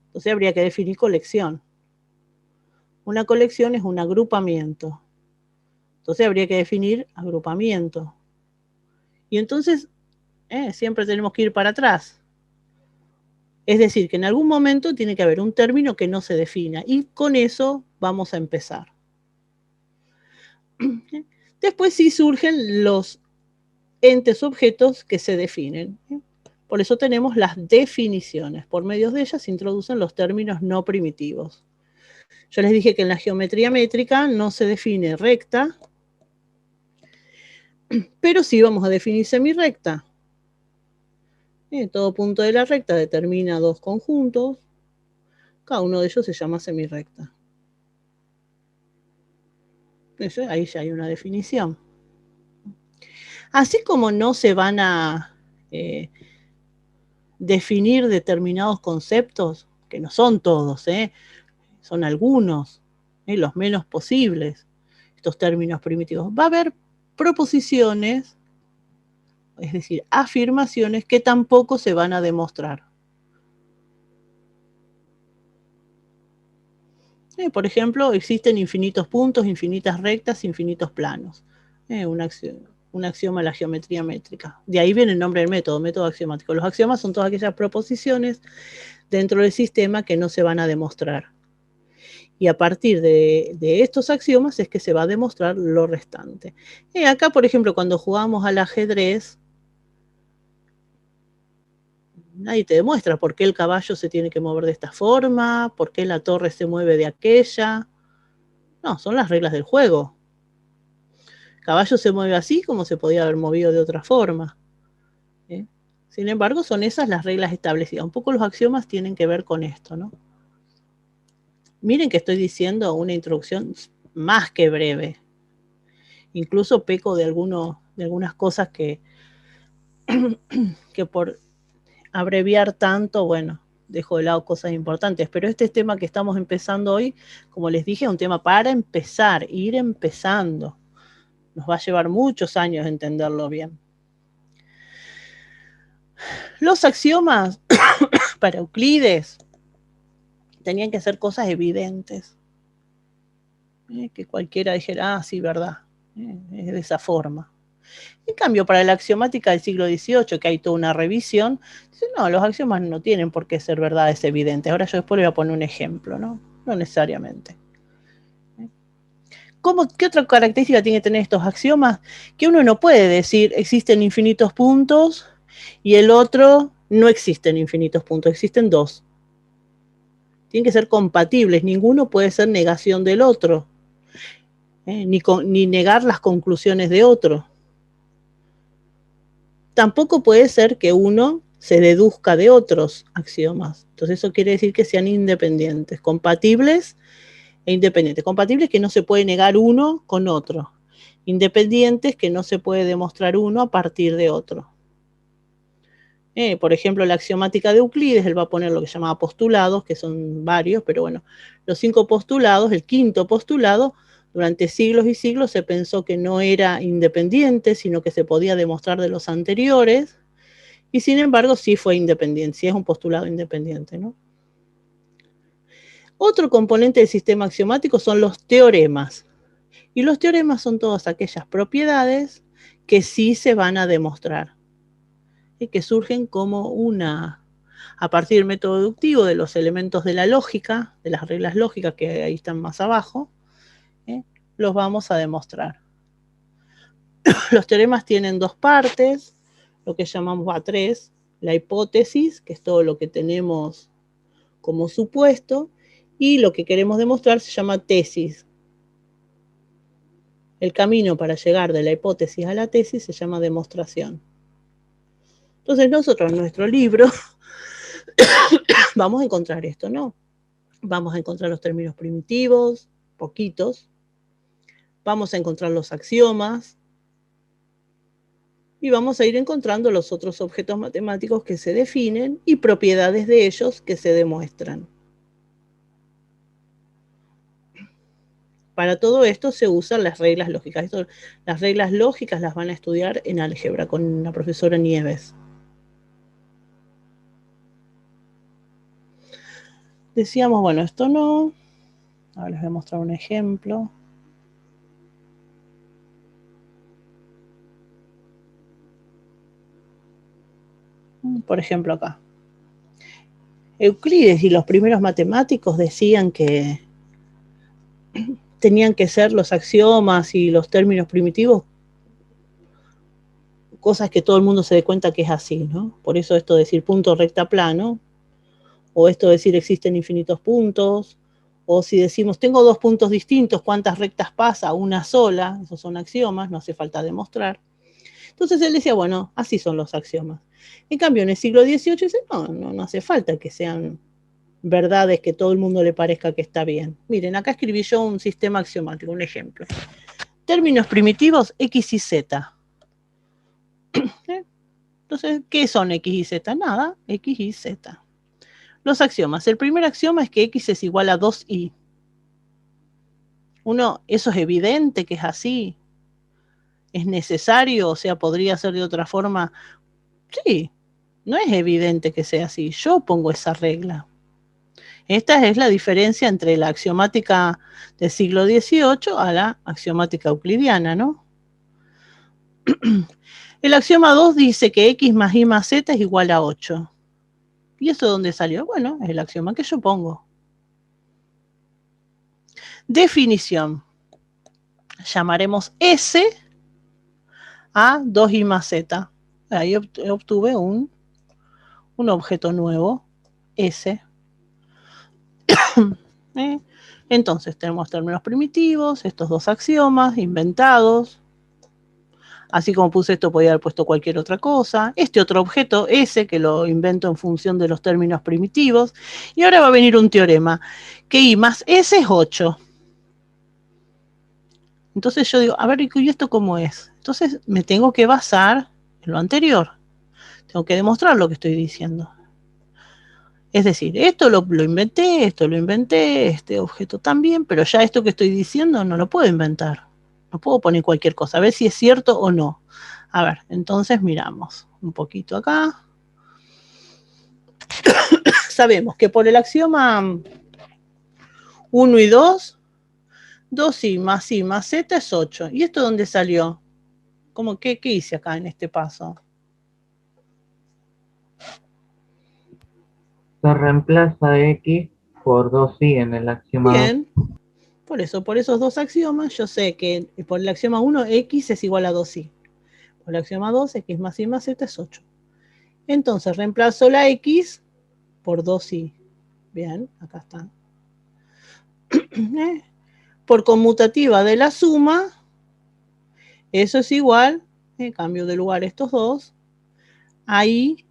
Entonces habría que definir colección. Una colección es un agrupamiento. Entonces habría que definir agrupamiento. Y entonces, siempre tenemos que ir para atrás. Es decir, que en algún momento tiene que haber un término que no se defina y con eso vamos a empezar. Después sí surgen los entes objetos que se definen. Por eso tenemos las definiciones. Por medio de ellas se introducen los términos no primitivos. Yo les dije que en la geometría métrica no se define recta, pero sí vamos a definir semirrecta. Todo punto de la recta determina dos conjuntos. Cada uno de ellos se llama semirrecta. Ahí ya hay una definición. Así como no se van a definir determinados conceptos, que no son todos, son algunos, los menos posibles, estos términos primitivos. Va a haber proposiciones, es decir, afirmaciones que tampoco se van a demostrar. Por ejemplo, existen infinitos puntos, infinitas rectas, infinitos planos. Un axioma de la geometría métrica. De ahí viene el nombre del método axiomático. Los axiomas son todas aquellas proposiciones dentro del sistema que no se van a demostrar. Y a partir de estos axiomas es que se va a demostrar lo restante. Acá, por ejemplo, cuando jugamos al ajedrez, nadie te demuestra por qué el caballo se tiene que mover de esta forma, por qué la torre se mueve de aquella. No, son las reglas del juego. El caballo se mueve así como se podía haber movido de otra forma. Sin embargo, son esas las reglas establecidas. Un poco los axiomas tienen que ver con esto, ¿no? Miren que estoy diciendo una introducción más que breve. Incluso peco de algunas cosas que por abreviar tanto, bueno, dejo de lado cosas importantes. Pero este tema que estamos empezando hoy, como les dije, es un tema para empezar, ir empezando. Nos va a llevar muchos años entenderlo bien. Los axiomas para Euclides tenían que ser cosas evidentes. Que cualquiera dijera, sí, verdad, es de esa forma. En cambio, para la axiomática del siglo XVIII, que hay toda una revisión, dice, no, los axiomas no tienen por qué ser verdades evidentes. Ahora yo después le voy a poner un ejemplo, ¿no? No necesariamente. ¿Qué otra característica tiene que tener estos axiomas? Que uno no puede decir existen infinitos puntos y el otro no existen infinitos puntos, existen dos. Tienen que ser compatibles, ninguno puede ser negación del otro, ni negar las conclusiones de otro. Tampoco puede ser que uno se deduzca de otros axiomas. Entonces eso quiere decir que sean independientes, compatibles e independientes. Compatibles que no se puede negar uno con otro. Independientes que no se puede demostrar uno a partir de otro. Por ejemplo, la axiomática de Euclides, él va a poner lo que llamaba postulados, que son varios, pero bueno, los 5 postulados, el quinto postulado, durante siglos y siglos se pensó que no era independiente, sino que se podía demostrar de los anteriores, y sin embargo sí fue independiente, sí es un postulado independiente, ¿no? Otro componente del sistema axiomático son los teoremas, y los teoremas son todas aquellas propiedades que sí se van a demostrar, y que surgen como a partir del método deductivo de los elementos de la lógica, de las reglas lógicas que ahí están más abajo, los vamos a demostrar. Los teoremas tienen 2 partes, lo que llamamos tres, la hipótesis, que es todo lo que tenemos como supuesto, y lo que queremos demostrar se llama tesis. El camino para llegar de la hipótesis a la tesis se llama demostración. Entonces nosotros en nuestro libro vamos a encontrar esto, ¿no? Vamos a encontrar los términos primitivos, poquitos. Vamos a encontrar los axiomas. Y vamos a ir encontrando los otros objetos matemáticos que se definen y propiedades de ellos que se demuestran. Para todo esto se usan las reglas lógicas. Las reglas lógicas las van a estudiar en álgebra con la profesora Nieves. Decíamos, bueno, esto no. Ahora les voy a mostrar un ejemplo. Por ejemplo, acá. Euclides y los primeros matemáticos decían que tenían que ser los axiomas y los términos primitivos cosas que todo el mundo se dé cuenta que es así, ¿no? Por eso esto de decir punto recta plano, o esto de decir existen infinitos puntos, o si decimos tengo 2 puntos distintos, ¿cuántas rectas pasa? Una sola, esos son axiomas, no hace falta demostrar. Entonces él decía, bueno, así son los axiomas. En cambio, en el siglo XVIII dice, no hace falta que sean verdades que todo el mundo le parezca que está bien. Miren, acá escribí yo un sistema axiomático, un ejemplo. Términos primitivos, X y Z. Entonces, ¿qué son X y Z? Nada, X y Z. Los axiomas. El primer axioma es que X es igual a 2Y. Eso es evidente que es así. ¿Es necesario? O sea, ¿podría ser de otra forma? Sí, no es evidente que sea así. Yo pongo esa regla. Esta es la diferencia entre la axiomática del siglo XVIII a la axiomática euclidiana, ¿no? El axioma 2 dice que X más Y más Z es igual a 8. ¿Y eso de dónde salió? Bueno, es el axioma que yo pongo. Definición. Llamaremos S a 2Y más Z. Ahí obtuve un objeto nuevo, S. Entonces tenemos términos primitivos, estos 2 axiomas inventados. Así como puse esto, podía haber puesto cualquier otra cosa. Este otro objeto, S, que lo invento en función de los términos primitivos. Y ahora va a venir un teorema, que Y más S es 8. Entonces yo digo, a ver, ¿y esto cómo es? Entonces me tengo que basar en lo anterior. Tengo que demostrar lo que estoy diciendo. Es decir, esto lo inventé, este objeto también, pero ya esto que estoy diciendo no lo puedo inventar. No puedo poner cualquier cosa, a ver si es cierto o no. A ver, entonces miramos un poquito acá. Sabemos que por el axioma 1 y 2, 2Y más Y más Z es 8. ¿Y esto dónde salió? ¿Qué hice acá en este paso? Se reemplaza X por 2Y en el axioma 2. Bien. Por esos 2 axiomas, yo sé que por el axioma 1, X es igual a 2Y. Por el axioma 2, X más Y más Z es 8. Entonces, reemplazo la X por 2Y. Bien, acá está. Por conmutativa de la suma, eso es igual, cambio de lugar estos dos, AI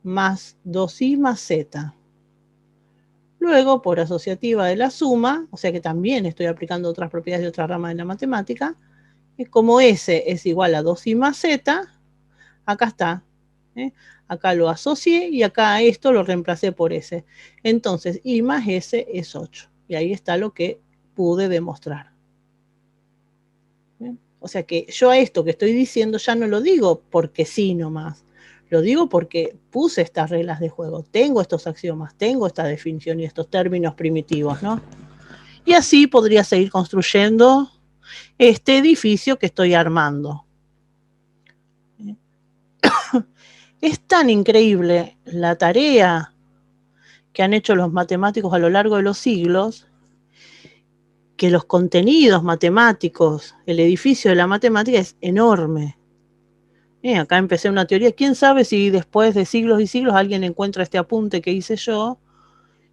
más 2i más z. Luego, por asociativa de la suma, o sea que también estoy aplicando otras propiedades de otra rama de la matemática, como S es igual a 2i más z, acá está. Acá lo asocié y acá esto lo reemplacé por S. Entonces, I más S es 8. Y ahí está lo que pude demostrar. ¿Bien? O sea que yo a esto que estoy diciendo ya no lo digo porque sí nomás. Lo digo porque puse estas reglas de juego. Tengo estos axiomas, tengo esta definición y estos términos primitivos, ¿no? Y así podría seguir construyendo este edificio que estoy armando. Es tan increíble la tarea que han hecho los matemáticos a lo largo de los siglos, que los contenidos matemáticos, el edificio de la matemática es enorme. Acá empecé una teoría. ¿Quién sabe si después de siglos y siglos alguien encuentra este apunte que hice yo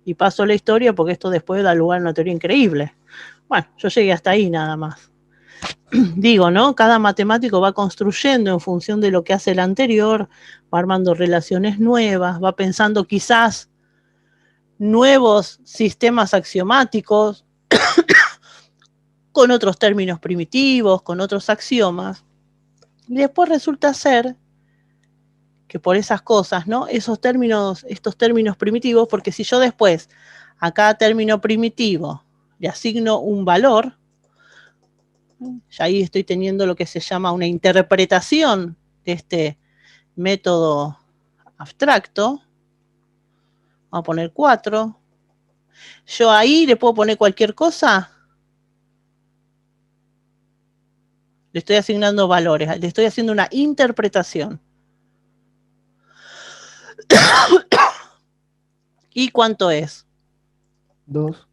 y paso la historia, porque esto después da lugar a una teoría increíble? Bueno, yo llegué hasta ahí nada más. Digo, ¿no? Cada matemático va construyendo en función de lo que hace el anterior, va armando relaciones nuevas, va pensando quizás nuevos sistemas axiomáticos con otros términos primitivos, con otros axiomas. Y después resulta ser que por esas cosas, ¿no? Estos términos primitivos, porque si yo después a cada término primitivo le asigno un valor, ya ahí estoy teniendo lo que se llama una interpretación de este método abstracto. Vamos a poner 4. Yo ahí le puedo poner cualquier cosa. Le estoy asignando valores, le estoy haciendo una interpretación. ¿Y cuánto es? 2.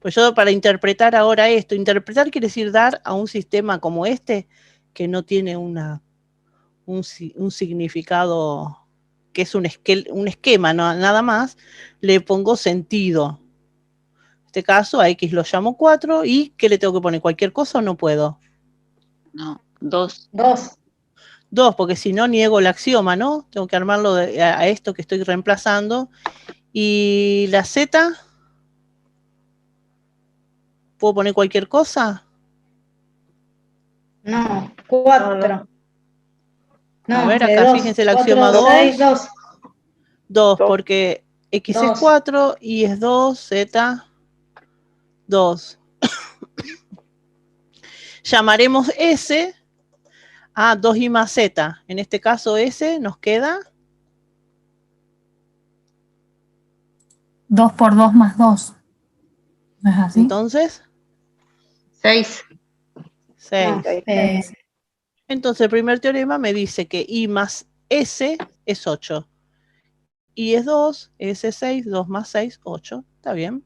Pues yo para interpretar ahora esto, interpretar quiere decir dar a un sistema como este, que no tiene un significado, que es un esquema, no, nada más, le pongo sentido. En este caso a X lo llamo 4 y ¿qué le tengo que poner? ¿Cualquier cosa o no puedo? No, 2. 2, porque si no niego el axioma, ¿no? Tengo que armarlo a esto que estoy reemplazando. ¿Y la Z? ¿Puedo poner cualquier cosa? No, 4. No, a ver, acá fíjense el axioma 2. 2, porque X es 4, Y es 2, Z 2. Llamaremos S a 2i más Z. En este caso S nos queda 2 por 2 más 2. ¿No es así? Entonces 6. 6. Entonces el primer teorema me dice que I más S es 8. I es 2, S es 6, 2 más 6, 8. ¿Está bien?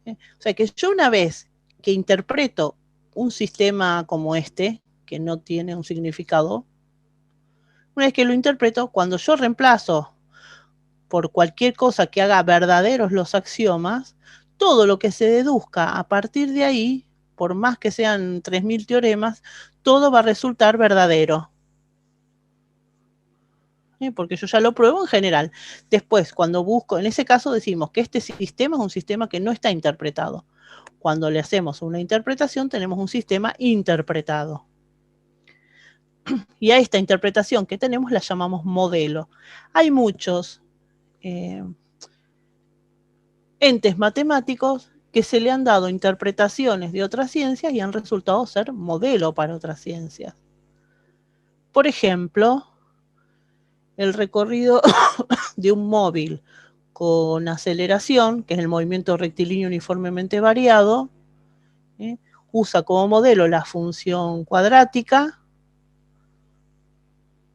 O sea que yo una vez que interpreto un sistema como este, que no tiene un significado, una vez que lo interpreto, cuando yo reemplazo por cualquier cosa que haga verdaderos los axiomas, todo lo que se deduzca a partir de ahí, por más que sean 3000 teoremas, todo va a resultar verdadero. Porque yo ya lo pruebo en general. Después, cuando busco, en ese caso decimos que este sistema es un sistema que no está interpretado. Cuando le hacemos una interpretación, tenemos un sistema interpretado. Y a esta interpretación que tenemos la llamamos modelo. Hay muchos entes matemáticos que se le han dado interpretaciones de otras ciencias y han resultado ser modelo para otras ciencias. Por ejemplo, el recorrido de un móvil con aceleración, que es el movimiento rectilíneo uniformemente variado, usa como modelo la función cuadrática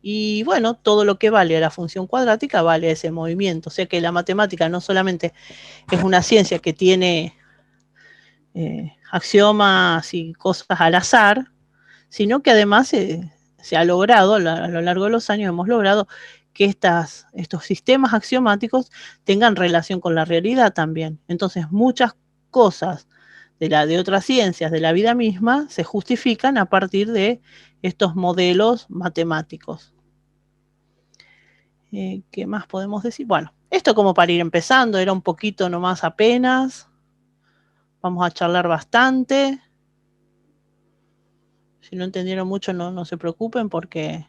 y bueno, todo lo que vale a la función cuadrática vale a ese movimiento. O sea que la matemática no solamente es una ciencia que tiene axiomas y cosas al azar, sino que además se ha logrado, a lo largo de los años hemos logrado que estos sistemas axiomáticos tengan relación con la realidad también. Entonces muchas cosas de otras ciencias, de la vida misma, se justifican a partir de estos modelos matemáticos. ¿Qué más podemos decir? Bueno, esto como para ir empezando, era un poquito nomás apenas. Vamos a charlar bastante. Si no entendieron mucho, no se preocupen porque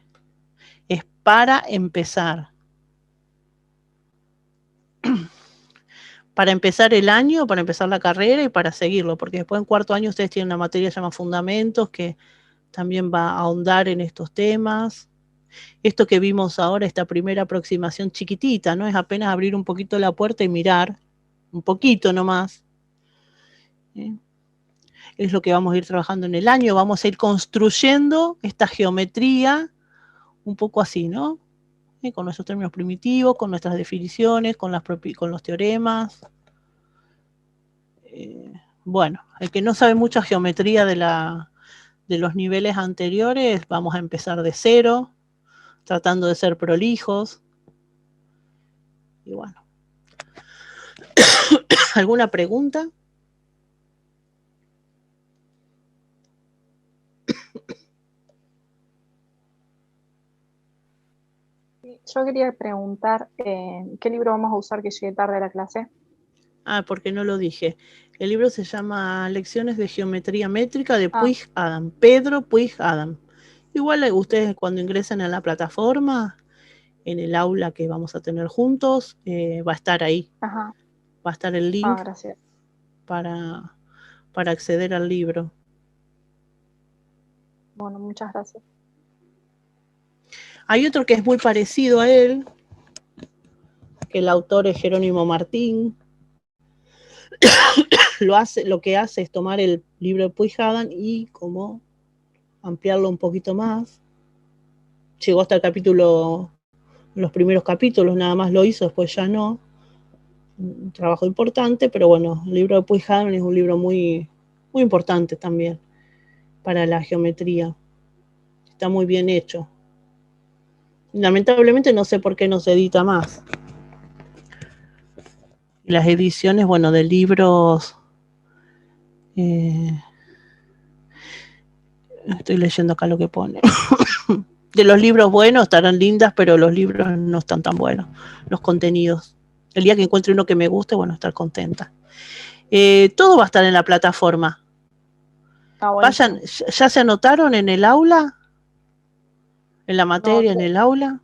es para empezar. Para empezar el año, para empezar la carrera y para seguirlo, porque después en cuarto año ustedes tienen una materia que se llama Fundamentos, que también va a ahondar en estos temas. Esto que vimos ahora, esta primera aproximación chiquitita, ¿no? Es apenas abrir un poquito la puerta y mirar, un poquito nomás. Es lo que vamos a ir trabajando en el año, vamos a ir construyendo esta geometría un poco así, ¿no? Con nuestros términos primitivos, con nuestras definiciones, con los teoremas. Bueno, el que no sabe mucha geometría de los niveles anteriores, vamos a empezar de cero, tratando de ser prolijos. Y bueno. ¿Alguna pregunta? Yo quería preguntar, ¿qué libro vamos a usar que llegue tarde a la clase? Porque no lo dije. El libro se llama Lecciones de Geometría Métrica de Puig Adam, Pedro Puig Adam. Igual ustedes cuando ingresen a la plataforma, en el aula que vamos a tener juntos, va a estar ahí. Ajá. Va a estar el link gracias. para acceder al libro. Bueno, muchas gracias. Hay otro que es muy parecido a él, que el autor es Jerónimo Martín. Lo que hace es tomar el libro de Puig Adam y como ampliarlo un poquito más. Llegó hasta el capítulo, los primeros capítulos nada más lo hizo, después ya no. Un trabajo importante, pero bueno, el libro de Puig Adam es un libro muy, muy importante también para la geometría. Está muy bien hecho. Lamentablemente no sé por qué no se edita más. Las ediciones, bueno, de libros... estoy leyendo acá lo que pone. De los libros buenos estarán lindas, pero los libros no están tan buenos. Los contenidos. El día que encuentre uno que me guste, bueno, estar contenta. Todo va a estar en la plataforma. Vayan, ¿ya se anotaron en el aula? ¿En la materia, en el aula?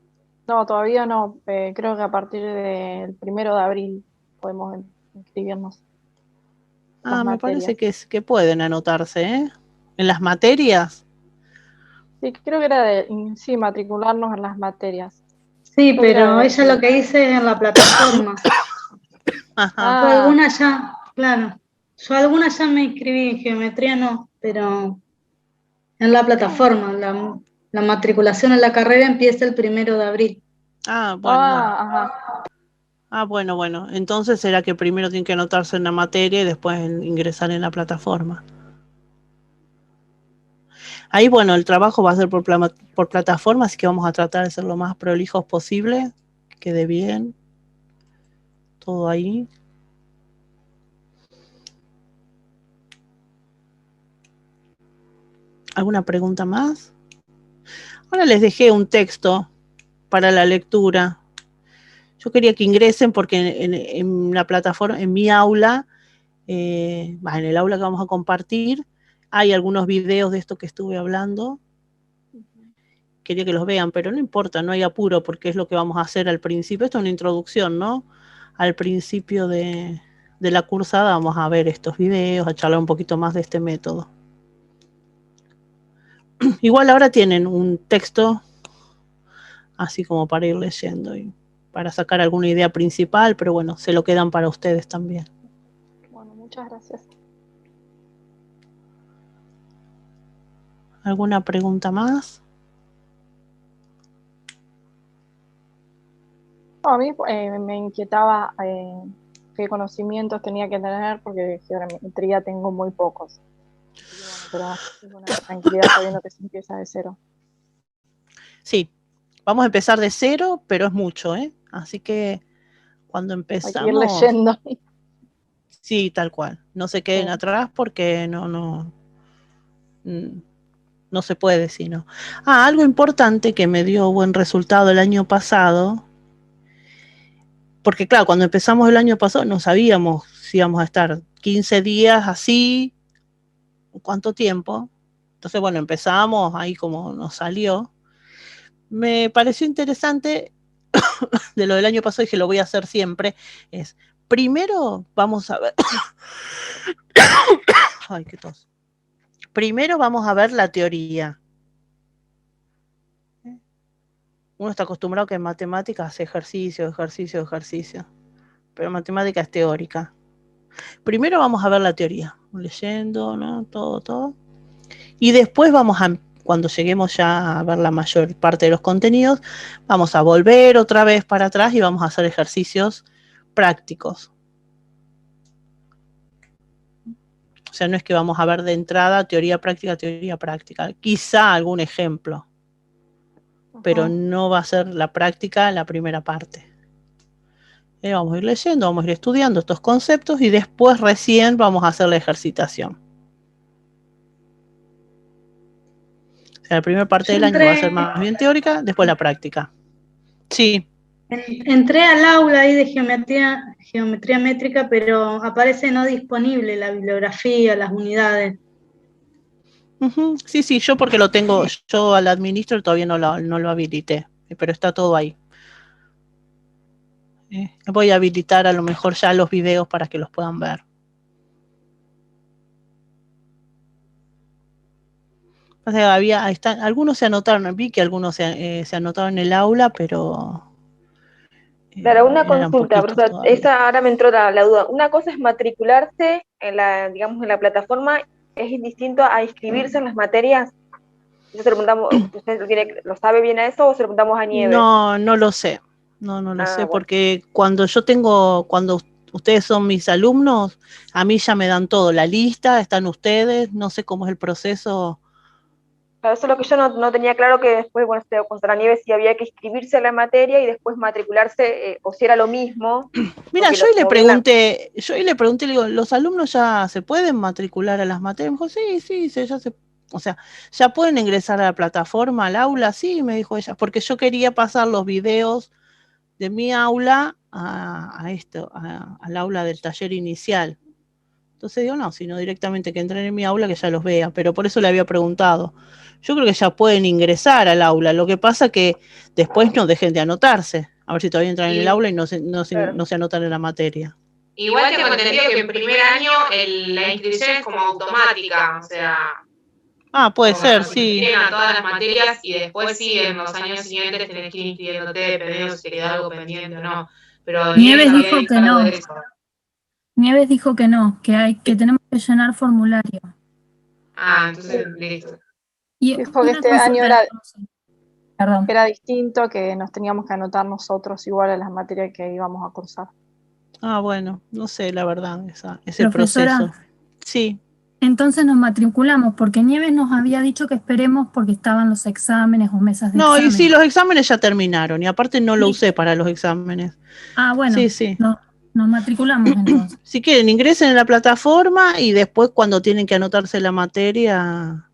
No, todavía no. Creo que a partir del 1 de abril podemos inscribirnos. Me parece que pueden anotarse, ¿eh? ¿En las materias? Sí, creo que era sí, matricularnos en las materias. Sí, pero ella lo que dice es en la plataforma. Ajá. Yo algunas ya, claro, yo algunas ya me inscribí en geometría, no, pero en la plataforma, la matriculación en la carrera empieza el 1 de abril. Bueno. Entonces será que primero tienen que anotarse en la materia y después ingresar en la plataforma. Ahí, bueno, el trabajo va a ser por plataforma, así que vamos a tratar de ser lo más prolijos posible, que quede bien. Todo ahí. ¿Alguna pregunta más? Ahora les dejé un texto para la lectura. Yo quería que ingresen porque en la plataforma, en mi aula, en el aula que vamos a compartir, hay algunos videos de esto que estuve hablando. Quería que los vean, pero no importa, no hay apuro porque es lo que vamos a hacer al principio. Esto es una introducción, ¿no? Al principio de la cursada vamos a ver estos videos, a charlar un poquito más de este método. Igual ahora tienen un texto así como para ir leyendo y para sacar alguna idea principal, pero bueno, se lo quedan para ustedes también. Bueno, muchas gracias. ¿Alguna pregunta más? No, a mí me inquietaba qué conocimientos tenía que tener porque de geometría tengo muy pocos. Pero es una tranquilidad sabiendo que se empieza de cero. Sí, vamos a empezar de cero, pero es mucho, ¿eh? Así que cuando empezamos... Hay que ir leyendo. Sí, tal cual. No se queden atrás porque no No se puede, sino. Algo importante que me dio buen resultado el año pasado, porque claro, cuando empezamos el año pasado no sabíamos si íbamos a estar 15 días así, cuánto tiempo. Entonces, bueno, empezamos ahí como nos salió. Me pareció interesante de lo del año pasado, dije, lo voy a hacer siempre, es, primero vamos a ver, ay, qué tos. Primero vamos a ver la teoría. Uno está acostumbrado que en matemáticas hace ejercicio, pero matemática es teórica. Primero vamos a ver la teoría, leyendo, ¿no? Todo. Y después cuando lleguemos ya a ver la mayor parte de los contenidos, vamos a volver otra vez para atrás y vamos a hacer ejercicios prácticos. O sea, no es que vamos a ver de entrada teoría práctica. Quizá algún ejemplo, pero no va a ser la práctica la primera parte. Vamos a ir leyendo, vamos a ir estudiando estos conceptos y después recién vamos a hacer la ejercitación. O sea, la primera parte del año va a ser más bien teórica, después la práctica. Sí. Entré al aula ahí de geometría métrica, pero aparece no disponible la bibliografía, las unidades. Sí, yo porque lo tengo, yo al administro todavía no lo habilité, pero está todo ahí. Voy a habilitar a lo mejor ya los videos para que los puedan ver. O sea, algunos se anotaron, vi que algunos se anotaron en el aula, pero... Claro, una consulta, esa ahora me entró la duda. Una cosa es matricularse en la, digamos, en la plataforma, es distinto a inscribirse en las materias. Eso se lo preguntamos, ¿usted lo sabe bien a eso o se lo preguntamos a Nieves? No lo sé. No lo sé, bueno. Porque cuando ustedes son mis alumnos, a mí ya me dan todo, la lista, están ustedes, no sé cómo es el proceso. Claro, eso es lo que yo no tenía claro, que después, bueno, con la Nieves si había que inscribirse a la materia y después matricularse, o si era lo mismo. Mira, yo le pregunté, le digo, ¿los alumnos ya se pueden matricular a las materias? Me dijo, sí, ya se... O sea, ¿ya pueden ingresar a la plataforma, al aula? Sí, me dijo ella, porque yo quería pasar los videos de mi aula al aula del taller inicial. Entonces digo, no, sino directamente que entren en mi aula que ya los vea, pero por eso le había preguntado. Yo creo que ya pueden ingresar al aula, lo que pasa que después no dejen de anotarse, a ver si todavía entran en el aula y no se anotan en la materia. Igual tengo entendido que en primer año la inscripción es como automática, o sea... puede ser, sí. A todas las materias y después sí, en los años siguientes tenés que ir inscribiéndote, dependiendo si te queda algo pendiente o no. Pero Nieves dijo que no. Nieves dijo que no, que tenemos que llenar formulario. Entonces listo. Dijo que este año era distinto, que nos teníamos que anotar nosotros igual a las materias que íbamos a cursar. Bueno, no sé, la verdad, ese proceso. Sí. Entonces nos matriculamos, porque Nieves nos había dicho que esperemos porque estaban los exámenes o mesas de exámenes. No, y sí, los exámenes ya terminaron, y aparte no lo usé para los exámenes. Bueno. Sí. Nos matriculamos entonces. Si quieren, ingresen en la plataforma y después cuando tienen que anotarse la materia,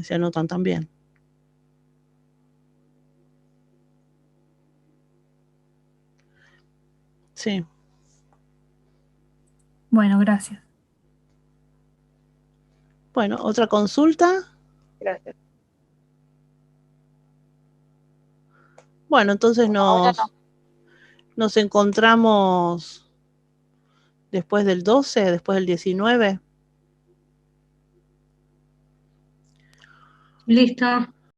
se anotan también. Sí. Bueno, gracias. Bueno, ¿otra consulta? Gracias. Bueno, entonces nos encontramos después del 12, después del 19. Listo.